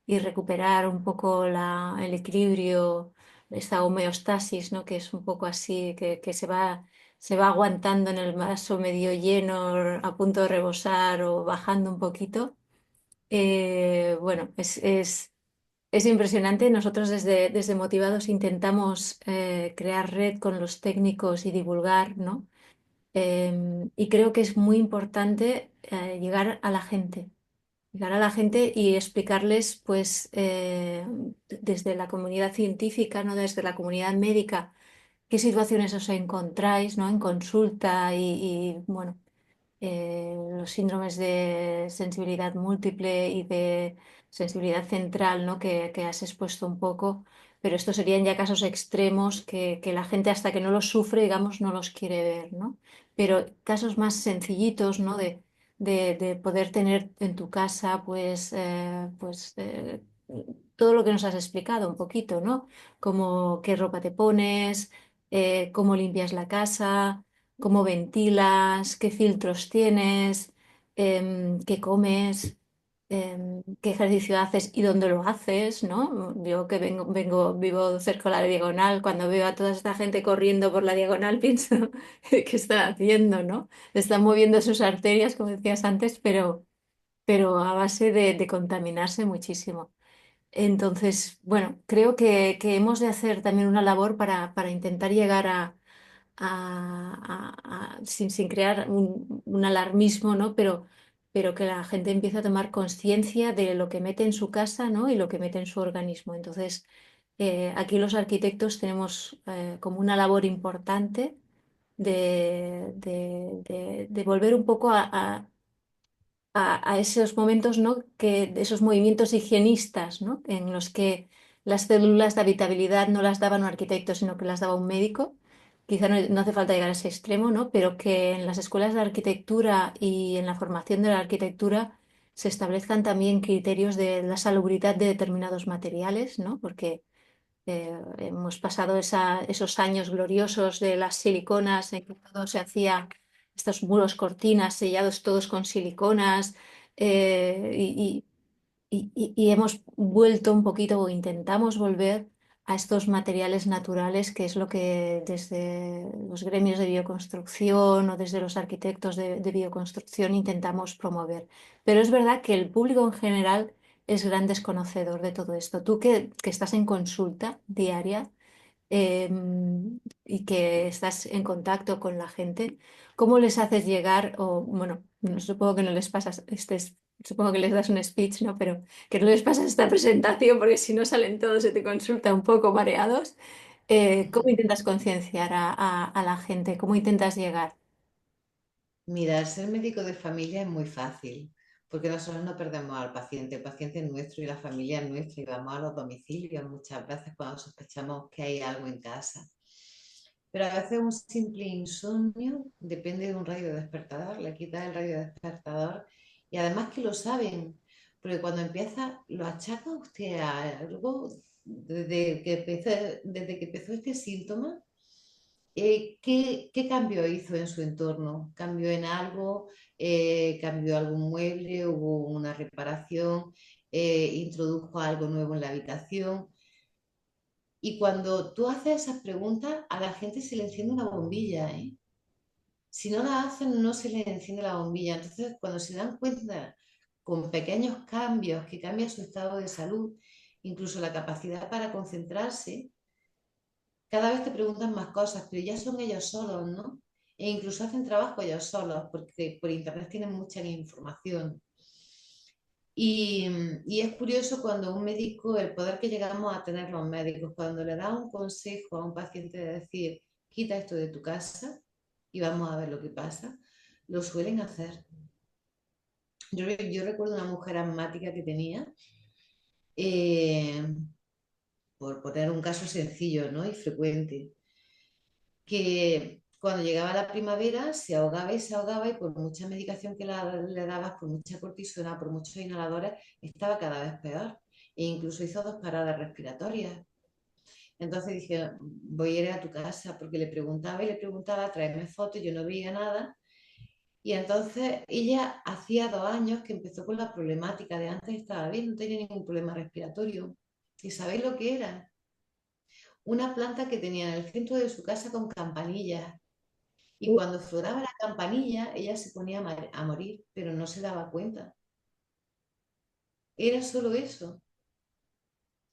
y recuperar un poco el equilibrio, esta homeostasis, ¿no? Que es un poco así, que se va aguantando en el vaso medio lleno, a punto de rebosar o bajando un poquito. Bueno, es impresionante. Nosotros desde Motivados intentamos crear red con los técnicos y divulgar, ¿no? Y creo que es muy importante llegar a la gente y explicarles, pues, desde la comunidad científica, ¿no? Desde la comunidad médica, qué situaciones os encontráis, ¿no? En consulta bueno, los síndromes de sensibilidad múltiple y de sensibilidad central, ¿no? Que has expuesto un poco, pero estos serían ya casos extremos que la gente hasta que no los sufre, digamos, no los quiere ver, ¿no? Pero casos más sencillitos, ¿no? De poder tener en tu casa, pues, todo lo que nos has explicado un poquito, ¿no? Como qué ropa te pones, cómo limpias la casa, cómo ventilas, qué filtros tienes, qué comes, qué ejercicio haces y dónde lo haces, ¿no? Yo que vivo cerca de la diagonal, cuando veo a toda esta gente corriendo por la diagonal, pienso, ¿qué están haciendo, no? Están moviendo sus arterias, como decías antes, pero a base de contaminarse muchísimo. Entonces, bueno, creo que hemos de hacer también una labor para intentar llegar sin crear un alarmismo, ¿no? Pero que la gente empiece a tomar conciencia de lo que mete en su casa, ¿no? Y lo que mete en su organismo. Entonces, aquí los arquitectos tenemos como una labor importante de volver un poco a esos momentos, ¿no? De esos movimientos higienistas, ¿no? En los que las células de habitabilidad no las daba un arquitecto, sino que las daba un médico. Quizá no hace falta llegar a ese extremo, ¿no? Pero que en las escuelas de arquitectura y en la formación de la arquitectura se establezcan también criterios de la salubridad de determinados materiales, ¿no? Porque hemos pasado esos años gloriosos de las siliconas en que todo se hacía, estos muros cortinas sellados todos con siliconas, y hemos vuelto un poquito o intentamos volver a estos materiales naturales, que es lo que desde los gremios de bioconstrucción o desde los arquitectos de bioconstrucción intentamos promover. Pero es verdad que el público en general es gran desconocedor de todo esto. Tú que estás en consulta diaria, eh, y que estás en contacto con la gente, ¿cómo les haces llegar? O bueno, supongo que no les pasas, supongo que les das un speech, ¿no? Pero que no les pasas esta presentación porque si no salen todos y te consulta un poco mareados. ¿Cómo intentas concienciar a la gente? ¿Cómo intentas llegar? Mira, ser médico de familia es muy fácil, porque nosotros no perdemos al paciente, el paciente es nuestro y la familia es nuestra y vamos a los domicilios muchas veces cuando sospechamos que hay algo en casa. Pero a veces un simple insomnio depende de un radio despertador, le quitas el radio despertador y además que lo saben, porque cuando empieza, lo achaca usted a algo desde que empezó este síntoma. ¿Qué cambio hizo en su entorno? ¿Cambió en algo? ¿Cambió algún mueble? ¿Hubo una reparación? ¿Introdujo algo nuevo en la habitación? Y cuando tú haces esas preguntas, a la gente se le enciende una bombilla, ¿eh? Si no la hacen, no se les enciende la bombilla. Entonces, cuando se dan cuenta con pequeños cambios que cambia su estado de salud, incluso la capacidad para concentrarse, cada vez te preguntan más cosas, pero ya son ellos solos, ¿no? E incluso hacen trabajo ellos solos, porque por internet tienen mucha información. Y, y es curioso cuando un médico, el poder que llegamos a tener los médicos, cuando le da un consejo a un paciente de decir, quita esto de tu casa y vamos a ver lo que pasa, lo suelen hacer. Yo recuerdo una mujer asmática que tenía, eh, por poner un caso sencillo, ¿no? Y frecuente, que cuando llegaba la primavera se ahogaba y por mucha medicación que le dabas, por mucha cortisona, por muchos inhaladores, estaba cada vez peor. E incluso hizo 2 paradas respiratorias. Entonces dije, voy a ir a tu casa porque le preguntaba y le preguntaba, tráeme fotos, yo no veía nada. Y entonces ella hacía 2 años que empezó con la problemática de antes estaba bien, no tenía ningún problema respiratorio. ¿Y sabéis lo que era? Una planta que tenía en el centro de su casa con campanillas. Y cuando floraba la campanilla, ella se ponía a morir, pero no se daba cuenta. Era solo eso.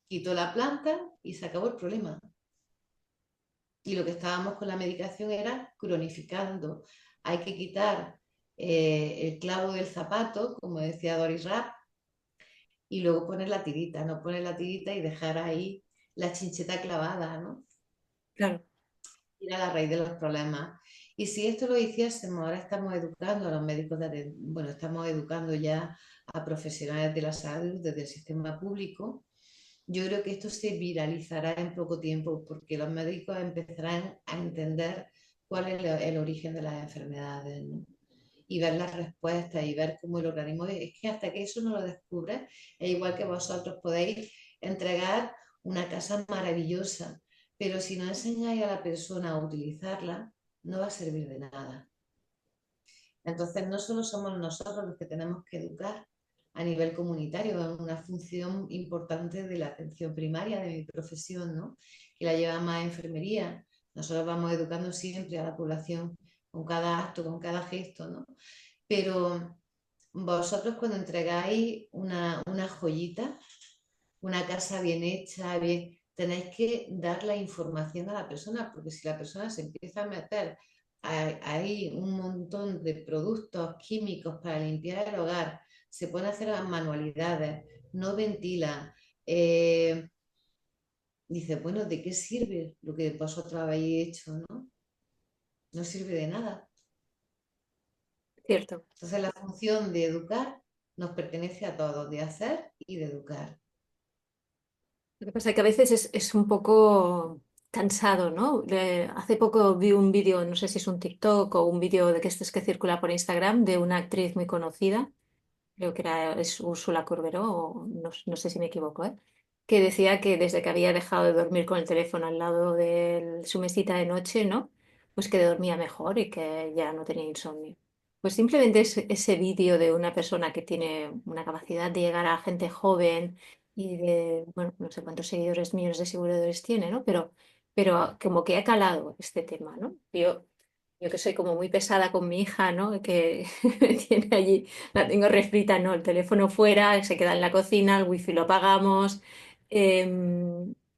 Quitó la planta y se acabó el problema. Y lo que estábamos con la medicación era cronificando. Hay que quitar el clavo del zapato, como decía Doris Rapp, y luego poner la tirita, no poner la tirita y dejar ahí la chincheta clavada, ¿no? Claro. Ir a la raíz de los problemas. Y si esto lo hiciésemos, ahora estamos educando a los médicos, bueno, estamos educando ya a profesionales de la salud desde el sistema público, yo creo que esto se viralizará en poco tiempo porque los médicos empezarán a entender cuál es el origen de las enfermedades, ¿no? Y ver las respuestas y ver cómo el organismo es que hasta que eso no lo descubre, es igual que vosotros podéis entregar una casa maravillosa, pero si no enseñáis a la persona a utilizarla, no va a servir de nada. Entonces, no solo somos nosotros los que tenemos que educar a nivel comunitario, es una función importante de la atención primaria de mi profesión, ¿no? Que la lleva más enfermería. Nosotros vamos educando siempre a la población con cada acto, con cada gesto, ¿no? Pero vosotros cuando entregáis una joyita, una casa bien hecha, bien, tenéis que dar la información a la persona, porque si la persona se empieza a meter ahí un montón de productos químicos para limpiar el hogar, se pone a hacer las manualidades, no ventila, dice, bueno, ¿de qué sirve lo que vosotros habéis hecho, no? No sirve de nada. Cierto. Entonces la función de educar nos pertenece a todos, de hacer y de educar. Lo que pasa es que a veces es un poco cansado, ¿no? Hace poco vi un vídeo, no sé si es un TikTok o un vídeo de que este es que circula por Instagram, de una actriz muy conocida, creo que es Úrsula Corberó, o no sé si me equivoco, ¿eh? Que decía que desde que había dejado de dormir con el teléfono al lado de su mesita de noche, ¿no? Pues que dormía mejor y que ya no tenía insomnio. Pues simplemente ese vídeo de una persona que tiene una capacidad de llegar a gente joven y de, bueno, no sé cuántos seguidores, millones de seguidores tiene, ¿no? Pero como que ha calado este tema, ¿no? Yo que soy como muy pesada con mi hija, ¿no? Que tiene allí, la tengo refrita, ¿no? El teléfono fuera, se queda en la cocina, el wifi lo apagamos.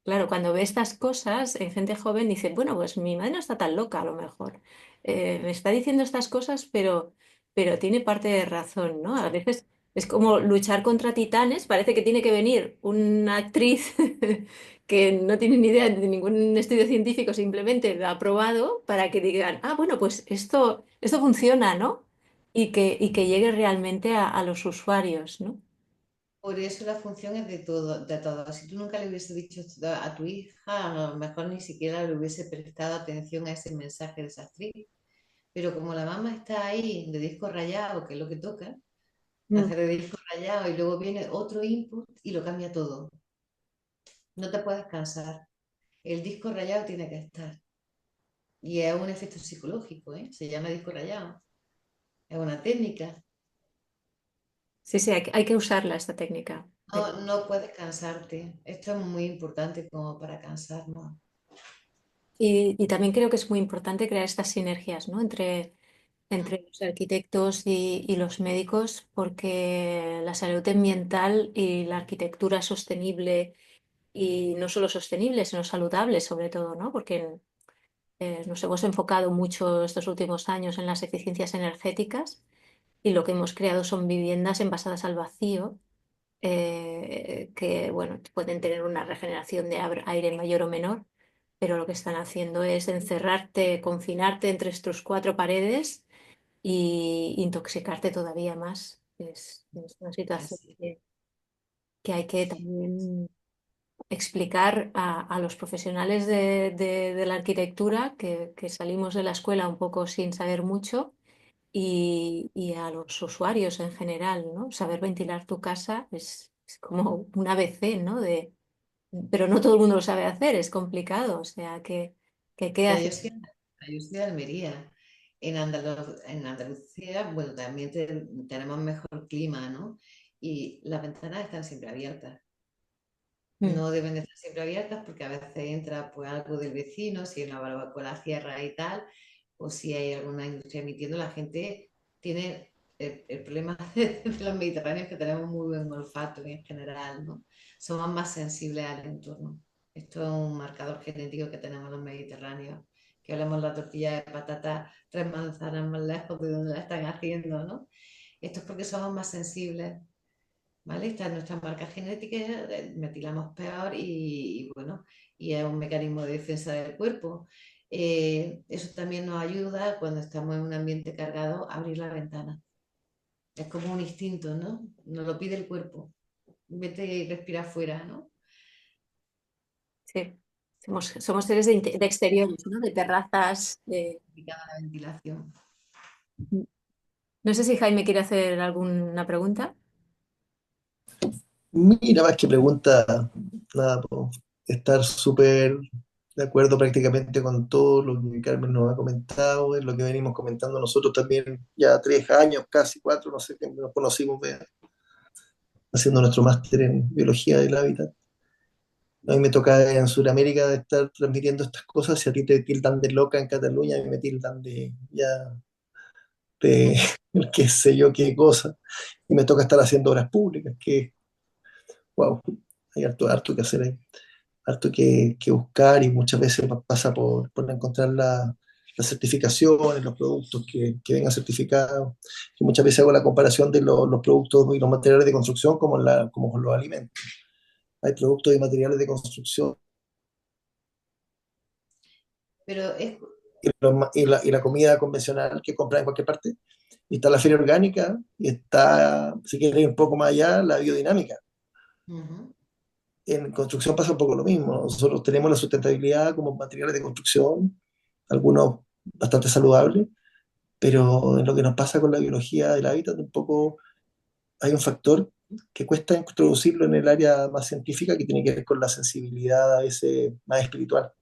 Claro, cuando ve estas cosas en gente joven dice, bueno, pues mi madre no está tan loca a lo mejor. Me está diciendo estas cosas, pero tiene parte de razón, ¿no? A veces es como luchar contra titanes, parece que tiene que venir una actriz que no tiene ni idea de ningún estudio científico, simplemente lo ha probado para que digan, ah, bueno, pues esto funciona, ¿no? Y que llegue realmente a los usuarios, ¿no? Por eso la función es de todo, de todo. Si tú nunca le hubiese dicho esto a tu hija, a lo mejor ni siquiera le hubiese prestado atención a ese mensaje de esa actriz. Pero como la mamá está ahí de disco rayado, que es lo que toca, Mm. hacer de disco rayado y luego viene otro input y lo cambia todo. No te puedes cansar. El disco rayado tiene que estar. Y es un efecto psicológico, ¿eh? Se llama disco rayado. Es una técnica. Sí, sí, hay que usarla, esta técnica. No, no puedes cansarte. Esto es muy importante como para cansarnos. Y también creo que es muy importante crear estas sinergias, ¿no? Entre entre los arquitectos y los médicos, porque la salud ambiental y la arquitectura sostenible, y no solo sostenible, sino saludable sobre todo, ¿no? Porque nos hemos enfocado mucho estos últimos años en las eficiencias energéticas y lo que hemos creado son viviendas envasadas al vacío, que bueno, pueden tener una regeneración de aire mayor o menor, pero lo que están haciendo es encerrarte, confinarte entre tus cuatro paredes y intoxicarte todavía más. Es una situación Así. que hay que también explicar a los profesionales de la arquitectura que salimos de la escuela un poco sin saber mucho y a los usuarios en general, ¿no? Saber ventilar tu casa es como un ABC, ¿no? Pero no todo el mundo lo sabe hacer, es complicado, o sea que hay que Mira, hacer. yo soy de Almería. En Andalucía, bueno, también tenemos mejor clima, ¿no? Y las ventanas están siempre abiertas. Mm, No deben de estar siempre abiertas porque a veces entra pues algo del vecino, si hay una barbacoa la cierra y tal, o si hay alguna industria emitiendo, la gente tiene el problema de los mediterráneos que tenemos muy buen olfato en general, ¿no? Somos más sensibles al entorno. Esto es un marcador genético que tenemos los mediterráneos, que olemos la tortilla de patata 3 manzanas más lejos de donde la están haciendo, ¿no? Esto es porque somos más sensibles. ¿Vale? Esta es nuestra marca genética, metilamos peor bueno, y es un mecanismo de defensa del cuerpo. Eso también nos ayuda cuando estamos en un ambiente cargado a abrir la ventana. Es como un instinto, ¿no? Nos lo pide el cuerpo. Vete y respira afuera, ¿no? sí. Somos seres de exteriores, ¿no? De terrazas. Indicada la ventilación. No sé si Jaime quiere hacer alguna pregunta. Mira, más que pregunta, nada, po, estar súper de acuerdo prácticamente con todo lo que Carmen nos ha comentado, es lo que venimos comentando nosotros también ya 3 años, casi 4, no sé, que nos conocimos haciendo nuestro máster en biología del hábitat. A mí me toca en Sudamérica estar transmitiendo estas cosas, si a ti te tildan de loca en Cataluña, a mí me tildan de ya de qué sé yo qué cosa, y me toca estar haciendo obras públicas, que wow, hay harto que hacer ahí. Harto que buscar y muchas veces pasa por encontrar las certificaciones, los productos que vengan certificados. Y muchas veces hago la comparación de los productos y los materiales de construcción como con los alimentos. Hay productos y materiales de construcción Pero es, y la comida convencional que compras en cualquier parte. Y está la feria orgánica y está, si quieres ir un poco más allá, la biodinámica. ujú. En construcción pasa un poco lo mismo. Nosotros tenemos la sustentabilidad como materiales de construcción, algunos bastante saludables, pero en lo que nos pasa con la biología del hábitat, un poco hay un factor que cuesta introducirlo en el área más científica que tiene que ver con la sensibilidad a veces más espiritual.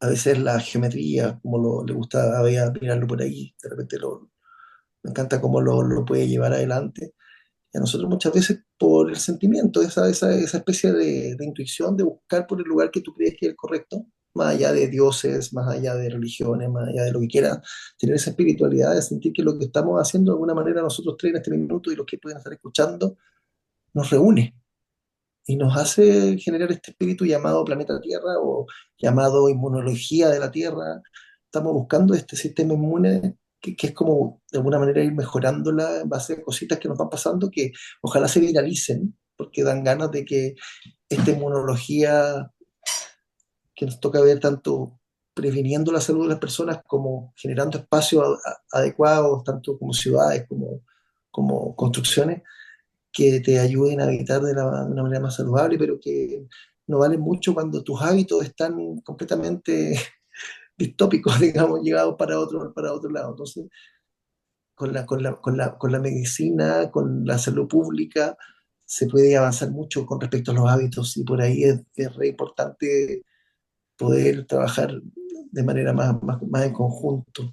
A veces la geometría, como le gusta a Bea mirarlo por ahí, de repente me encanta cómo lo puede llevar adelante. Y a nosotros muchas veces por el sentimiento, esa especie de intuición de buscar por el lugar que tú crees que es el correcto, más allá de dioses, más allá de religiones, más allá de lo que quieras, tener esa espiritualidad de sentir que lo que estamos haciendo de alguna manera nosotros tres en este minuto y los que pueden estar escuchando, nos reúne y nos hace generar este espíritu llamado planeta Tierra o llamado inmunología de la Tierra. Estamos buscando este sistema inmune que es como de alguna manera ir mejorándola en base a cositas que nos van pasando que ojalá se viralicen porque dan ganas de que esta inmunología que nos toca ver tanto previniendo la salud de las personas como generando espacios adecuados, tanto como ciudades como construcciones, que te ayuden a habitar de una manera más saludable, pero que no valen mucho cuando tus hábitos están completamente distópicos, digamos, llegados para otro lado. Entonces, con la medicina, con la salud pública, se puede avanzar mucho con respecto a los hábitos y por ahí es re importante poder trabajar de manera más en conjunto.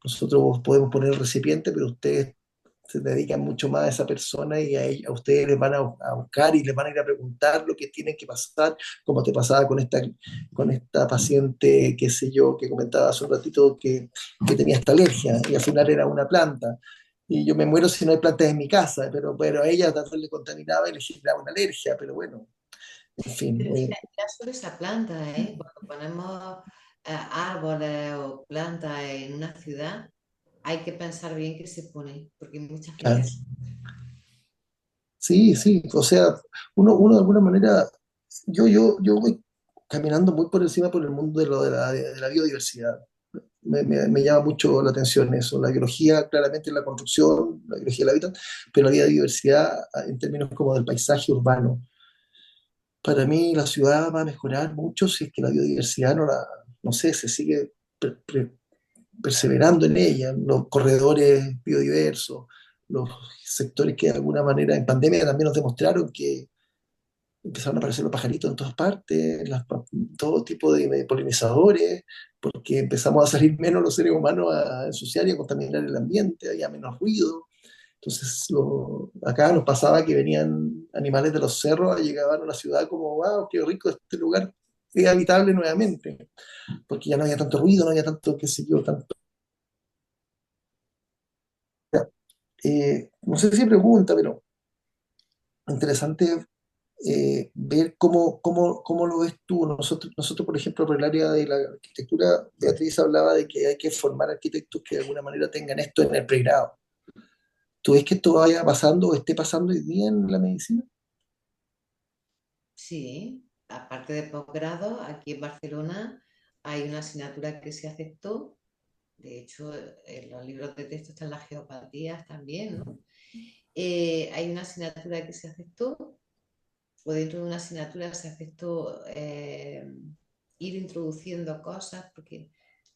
Nosotros podemos poner el recipiente, pero ustedes se dedican mucho más a esa persona y a ustedes les van a buscar y les van a ir a preguntar lo que tienen que pasar, como te pasaba con esta paciente, qué sé yo, que comentaba hace un ratito que tenía esta alergia y al final era una planta. Y yo me muero si no hay plantas en mi casa, pero a ella también le contaminaba y le generaba una alergia, pero bueno, en fin. Pero mira, ya solo esa planta, ¿eh? Cuando ponemos árboles o plantas en una ciudad, hay que pensar bien qué se pone, porque muchas Claro. veces, Sí, sí, o sea, uno de alguna manera, yo voy caminando muy por encima por el mundo de la biodiversidad. Me llama mucho la atención eso, la biología, claramente la construcción, la biología del hábitat, pero la biodiversidad en términos como del paisaje urbano. Para mí la ciudad va a mejorar mucho si es que la biodiversidad no sé, se sigue perseverando en ella, los corredores biodiversos, los sectores que de alguna manera en pandemia también nos demostraron que empezaron a aparecer los pajaritos en todas partes, todo tipo de polinizadores, porque empezamos a salir menos los seres humanos a ensuciar y a contaminar el ambiente, había menos ruido. Entonces, acá nos pasaba que venían animales de los cerros, llegaban a la ciudad como, wow, qué rico este lugar, es habitable nuevamente, porque ya no había tanto ruido, no había tanto, qué sé yo, tanto. No sé si pregunta, pero interesante ver cómo lo ves tú. Nosotros, por ejemplo, por el área de la arquitectura, Beatriz hablaba de que hay que formar arquitectos que de alguna manera tengan esto en el pregrado. ¿Tú ves que esto vaya pasando o esté pasando hoy día en la medicina? sí, aparte de posgrado, aquí en Barcelona hay una asignatura que se aceptó. De hecho, en los libros de texto están las geopatías también, ¿no? Hay una asignatura que se aceptó, o dentro de una asignatura se aceptó ir introduciendo cosas, porque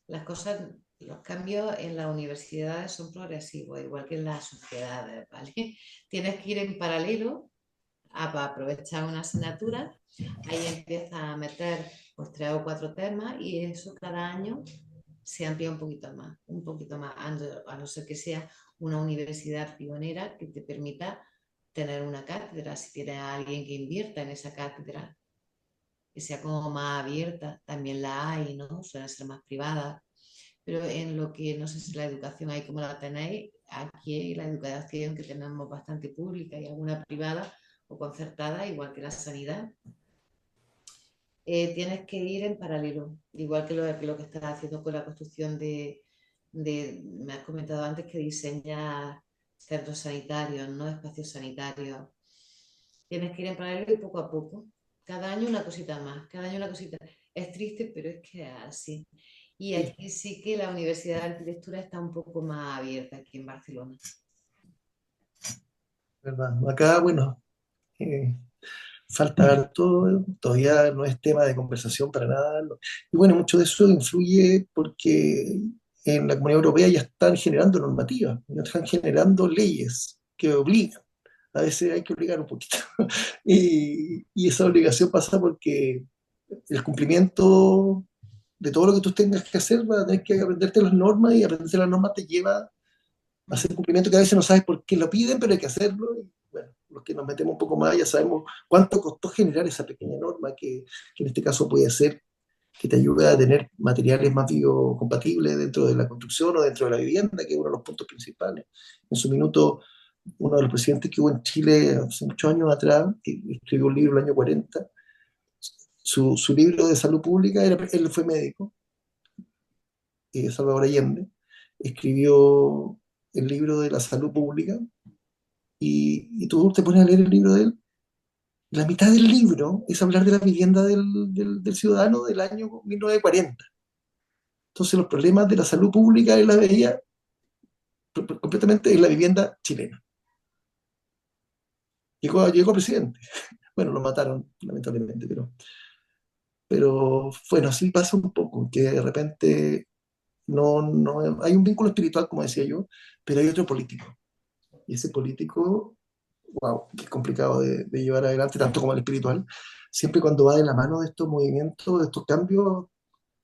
las cosas, los cambios en las universidades son progresivos, igual que en las sociedades, ¿vale? Tienes que ir en paralelo para aprovechar una asignatura, ahí empiezas a meter pues 3 o 4 temas y eso cada año se amplía un poquito más, a no ser que sea una universidad pionera que te permita tener una cátedra, si tienes a alguien que invierta en esa cátedra, que sea como más abierta, también la hay, ¿no? Suelen ser más privadas, pero en lo que no sé si la educación ahí como la tenéis, aquí la educación que tenemos bastante pública y alguna privada o concertada, igual que la sanidad, tienes que ir en paralelo, igual que lo que estás haciendo con la construcción me has comentado antes que diseñas centros sanitarios, ¿no? Espacios sanitarios. Tienes que ir en paralelo y poco a poco. Cada año una cosita más, cada año una cosita. Es triste, pero es que es así. Y Sí, aquí sí que la Universidad de Arquitectura está un poco más abierta aquí en Barcelona. ¿verdad? Acá, bueno, eh, falta harto, todavía no es tema de conversación para nada. Y bueno, mucho de eso influye porque en la Comunidad Europea ya están generando normativas, ya están generando leyes que obligan. A veces hay que obligar un poquito. Y esa obligación pasa porque el cumplimiento de todo lo que tú tengas que hacer, vas a tener que aprenderte las normas y aprenderte las normas te lleva hacer un cumplimiento que a veces no sabes por qué lo piden, pero hay que hacerlo. Y bueno, los que nos metemos un poco más ya sabemos cuánto costó generar esa pequeña norma que en este caso puede ser que te ayude a tener materiales más biocompatibles dentro de la construcción o dentro de la vivienda, que es uno de los puntos principales. En su minuto, uno de los presidentes que hubo en Chile hace muchos años atrás, que escribió un libro en el año 40, su libro de salud pública, él fue médico, Salvador Allende, escribió el libro de la salud pública y tú te pones a leer el libro de él, la mitad del libro es hablar de la vivienda del ciudadano del año 1940. Entonces los problemas de la salud pública él la veía completamente en la vivienda chilena. Llegó presidente. Bueno, lo mataron, lamentablemente, pero bueno, así pasa un poco, que de repente no hay un vínculo espiritual, como decía yo, pero hay otro político. Y ese político, wow, que es complicado de llevar adelante, tanto como el espiritual, siempre cuando va de la mano de estos movimientos, de estos cambios,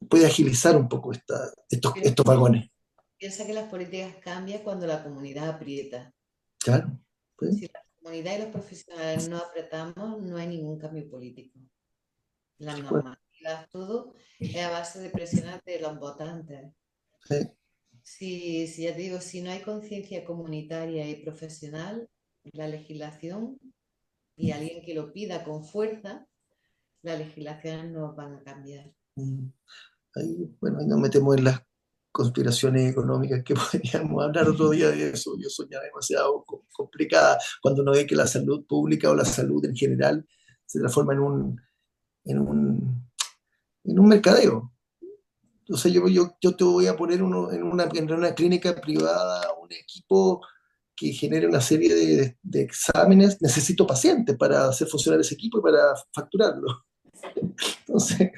puede agilizar un poco estos vagones. Piensa que las políticas cambian cuando la comunidad aprieta. Claro, pues, Si la comunidad y los profesionales no apretamos, no hay ningún cambio político. Las tal cual. normativas, todo es a base de presionar de los votantes. Sí. Si ya te digo, si no hay conciencia comunitaria y profesional, la legislación y alguien que lo pida con fuerza, las legislaciones no van a cambiar. Mm. Ahí, bueno, ahí nos metemos en las conspiraciones económicas que podríamos hablar otro día de eso. Yo soy ya demasiado complicada cuando uno ve que la salud pública o la salud en general se transforma en un, en un mercadeo. Entonces yo te voy a poner en una clínica privada un equipo que genere una serie de exámenes. Necesito pacientes para hacer funcionar ese equipo y para facturarlo. Entonces,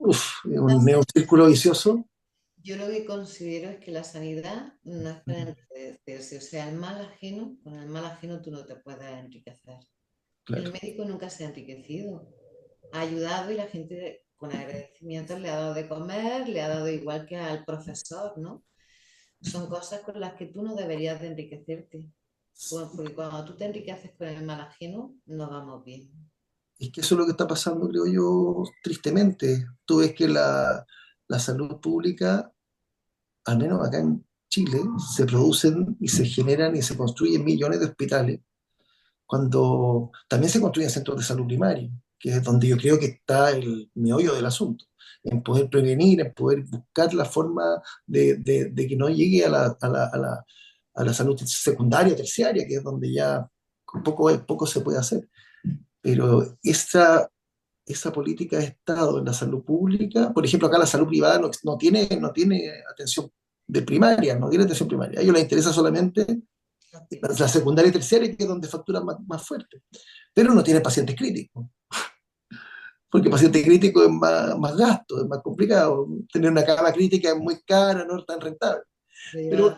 es un círculo vicioso. Yo lo que considero es que la sanidad no es para enriquecerse, o sea, el mal ajeno, con el mal ajeno tú no te puedes enriquecer. El Claro. médico nunca se ha enriquecido, ha ayudado y la gente con agradecimiento le ha dado de comer, le ha dado igual que al profesor, ¿no? Son cosas con las que tú no deberías de enriquecerte, porque cuando tú te enriqueces con el mal ajeno, no vamos bien. Es que eso es lo que está pasando, creo yo, tristemente. Tú ves que la salud pública, al menos acá en Chile, se producen y se generan y se construyen millones de hospitales, cuando también se construyen centros de salud primaria, que es donde yo creo que está el meollo del asunto, en poder prevenir, en poder buscar la forma de que no llegue a la salud secundaria, terciaria, que es donde ya poco se puede hacer. Pero esa política de Estado en la salud pública, por ejemplo, acá la salud privada no tiene atención de primaria, no tiene atención primaria. A ellos les interesa solamente la secundaria y terciaria, que es donde facturan más fuerte. Pero no tienen pacientes críticos, porque paciente crítico es más gasto, es más complicado. Tener una cama crítica es muy cara, no es tan rentable. Pero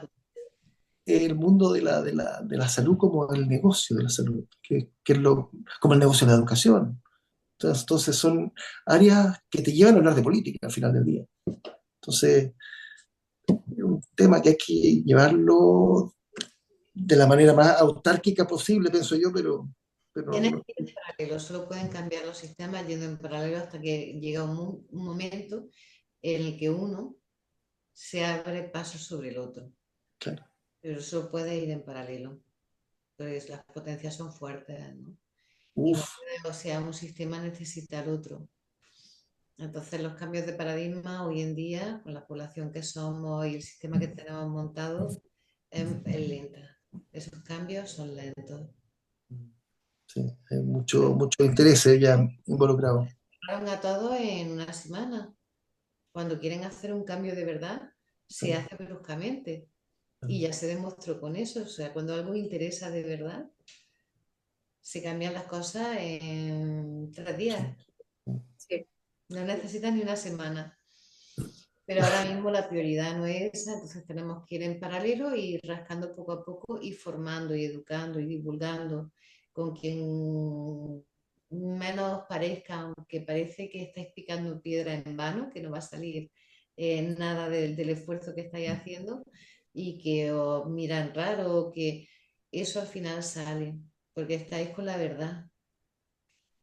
el mundo de la salud como el negocio de la salud, que es como el negocio de la educación. Entonces son áreas que te llevan a hablar de política al final del día. Entonces, es un tema que hay que llevarlo de la manera más autárquica posible, pienso yo, pero Tienes que ir en paralelo, solo pueden cambiar los sistemas yendo en paralelo hasta que llega un momento en el que uno se abre paso sobre el otro, claro. pero solo puede ir en paralelo, pues las potencias son fuertes, ¿no? Y no Uf, puede, o sea, un sistema necesita al otro. Entonces los cambios de paradigma hoy en día, con la población que somos y el sistema que tenemos montado, es lenta. Esos cambios son lentos. sí, hay mucho interés ya involucrado. Paran a todos en una semana. Cuando quieren hacer un cambio de verdad, se Claro, hace bruscamente. Y claro. ya se demostró con eso. O sea, cuando algo interesa de verdad, se cambian las cosas en 3 días. Sí. No necesitan ni una semana. Pero ahora mismo la prioridad no es esa, entonces tenemos que ir en paralelo y ir rascando poco a poco y formando y educando y divulgando con quien menos parezca, aunque parece que estáis picando piedra en vano, que no va a salir nada del esfuerzo que estáis haciendo y que os miran raro, que eso al final sale, porque estáis con la verdad.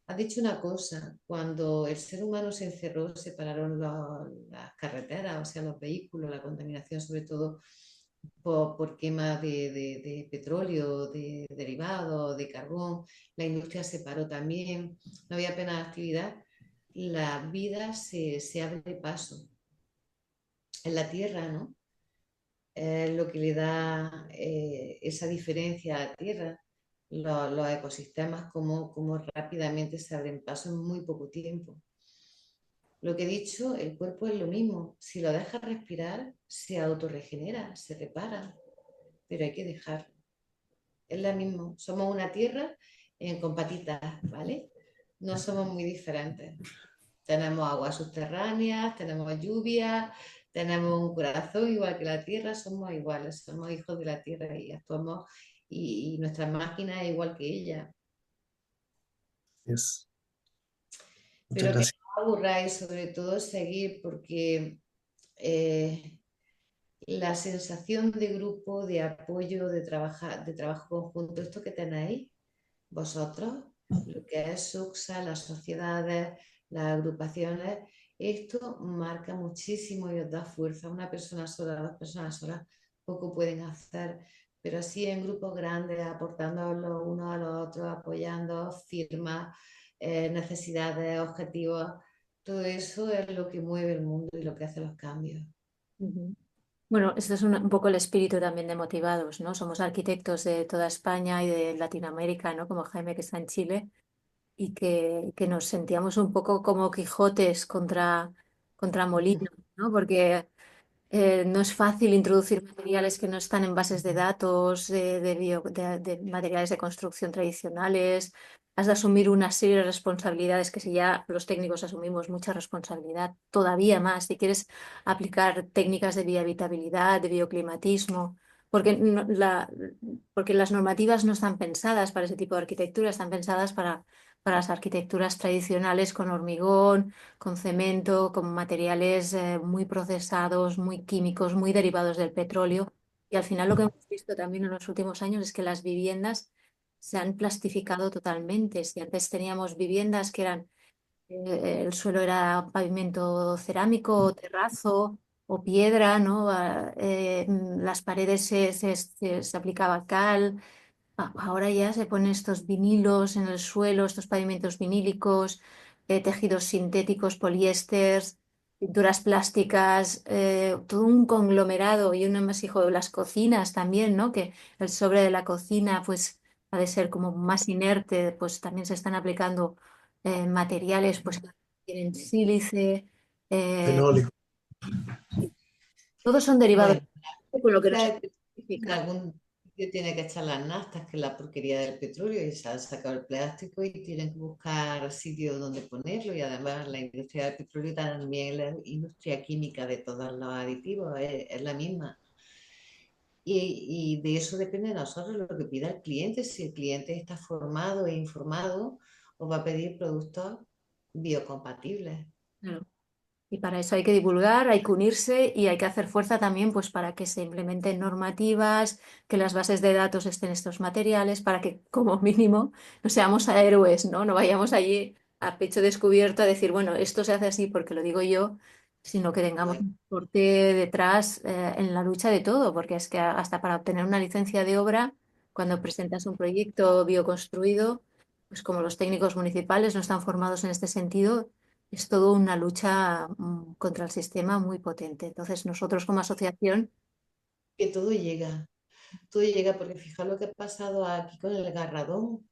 Has dicho una cosa, cuando el ser humano se encerró, se pararon las carreteras, o sea, los vehículos, la contaminación, sobre todo por quema de petróleo, de derivados, de carbón, la industria se paró también, no había apenas actividad, la vida se abre paso en la tierra, ¿no? Es lo que le da esa diferencia a la tierra, los ecosistemas, como rápidamente se abren paso en muy poco tiempo. Lo que he dicho, el cuerpo es lo mismo. Si lo dejas respirar, se autorregenera, se repara, pero hay que dejar. Es lo mismo. Somos una tierra con patitas, ¿vale? No somos muy diferentes. Tenemos aguas subterráneas, tenemos lluvia, tenemos un corazón igual que la tierra, somos iguales, somos hijos de la tierra y actuamos y nuestra máquina es igual que ella. Yes. Muchas Pero que gracias. no os aburráis, sobre todo seguir, porque eh, la sensación de grupo, de apoyo, de trabajo conjunto, esto que tenéis vosotros, lo que es SUXA, las sociedades, las agrupaciones, esto marca muchísimo y os da fuerza. Una persona sola, dos personas solas, poco pueden hacer, pero así en grupos grandes, aportando los unos a los otros, apoyando firmas, necesidades, objetivos, todo eso es lo que mueve el mundo y lo que hace los cambios. Ujú. Bueno, este es un poco el espíritu también de Motivados, ¿no? Somos arquitectos de toda España y de Latinoamérica, ¿no? Como Jaime que está en Chile y que nos sentíamos un poco como Quijotes contra molinos, ¿no? Porque no es fácil introducir materiales que no están en bases de datos, de materiales de construcción tradicionales. Has de asumir una serie de responsabilidades que si ya los técnicos asumimos mucha responsabilidad, todavía más si quieres aplicar técnicas de habitabilidad, de bioclimatismo, porque, porque las normativas no están pensadas para ese tipo de arquitectura, están pensadas para las arquitecturas tradicionales con hormigón, con cemento, con materiales muy procesados, muy químicos, muy derivados del petróleo. Y al final lo que hemos visto también en los últimos años es que las viviendas se han plastificado totalmente. Si antes teníamos viviendas que eran, el suelo era pavimento cerámico o terrazo o piedra, ¿no? Las paredes se aplicaba cal. Ahora ya se ponen estos vinilos en el suelo, estos pavimentos vinílicos, tejidos sintéticos, poliésteres, pinturas plásticas, todo un conglomerado y un amasijo de las cocinas también, ¿no? Que el sobre de la cocina pues ha de ser como más inerte, pues también se están aplicando materiales pues que tienen sílice, eh, Fenólico. todos son derivados Bueno, por lo que no se en especifica. algún sitio tiene que echar las naftas, que es la porquería del petróleo, y se han sacado el plástico y tienen que buscar sitios donde ponerlo. Y además la industria del petróleo también es la industria química de todos los aditivos, es la misma. Y de eso depende de nosotros lo que pida el cliente. Si el cliente está formado e informado, os va a pedir productos biocompatibles. Claro. Y para eso hay que divulgar, hay que unirse y hay que hacer fuerza también pues, para que se implementen normativas, que las bases de datos estén estos materiales, para que como mínimo no seamos héroes, ¿no? No vayamos allí a pecho descubierto a decir, bueno, esto se hace así porque lo digo yo, sino que tengamos Pues un porte detrás en la lucha de todo, porque es que hasta para obtener una licencia de obra, cuando presentas un proyecto bioconstruido, pues como los técnicos municipales no están formados en este sentido, es todo una lucha contra el sistema muy potente. Entonces, nosotros como asociación, que todo llega porque fijaos lo que ha pasado aquí con el garradón,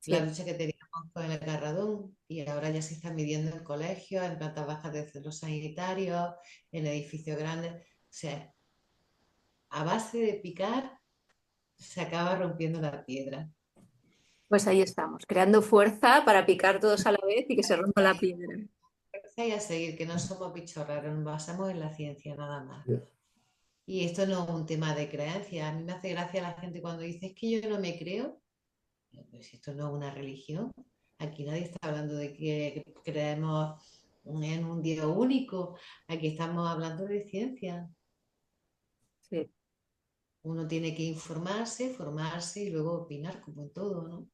la sí, lucha que teníamos con el garradón, y ahora ya se está midiendo en colegios, en plantas bajas de centros sanitarios, en edificios grandes. O sea, a base de picar se acaba rompiendo la piedra. pues ahí estamos, creando fuerza para picar todos a la vez y que se rompa la piedra. Y a seguir, que no somos bichos raros, nos basamos en la ciencia nada más. Ya. Y esto no es un tema de creencia. A mí me hace gracia la gente cuando dice es que yo no me creo. Pues esto no es una religión. Aquí nadie está hablando de que creemos en un Dios único. Aquí estamos hablando de ciencia. Sí. Uno tiene que informarse, formarse y luego opinar, como en todo, ¿no?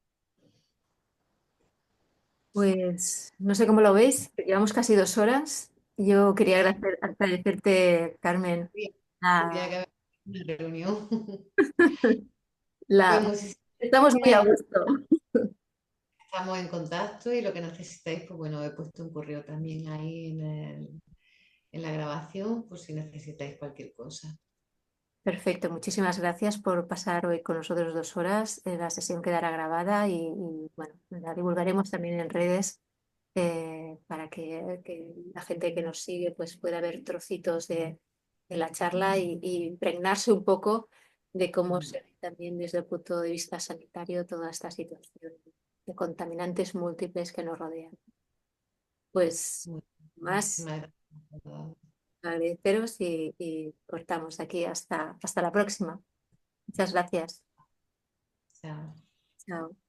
Pues no sé cómo lo veis, llevamos casi 2 horas. Yo quería Sí, agradecerte, Carmen, tendría la, que haber una reunión. Pues la... muchísimas Estamos muy a gracias. gusto. Estamos en contacto y lo que necesitáis, pues bueno, he puesto un correo también ahí en la grabación, por si necesitáis cualquier cosa. Perfecto, muchísimas gracias por pasar hoy con nosotros 2 horas. La sesión quedará grabada bueno, la divulgaremos también en redes para que la gente que nos sigue pues pueda ver trocitos de la charla y impregnarse un poco de cómo se ve también desde el punto de vista sanitario toda esta situación de contaminantes múltiples que nos rodean. Pues más Muchísimas gracias. agradeceros y cortamos aquí hasta la próxima. Muchas gracias. Chao. Chao.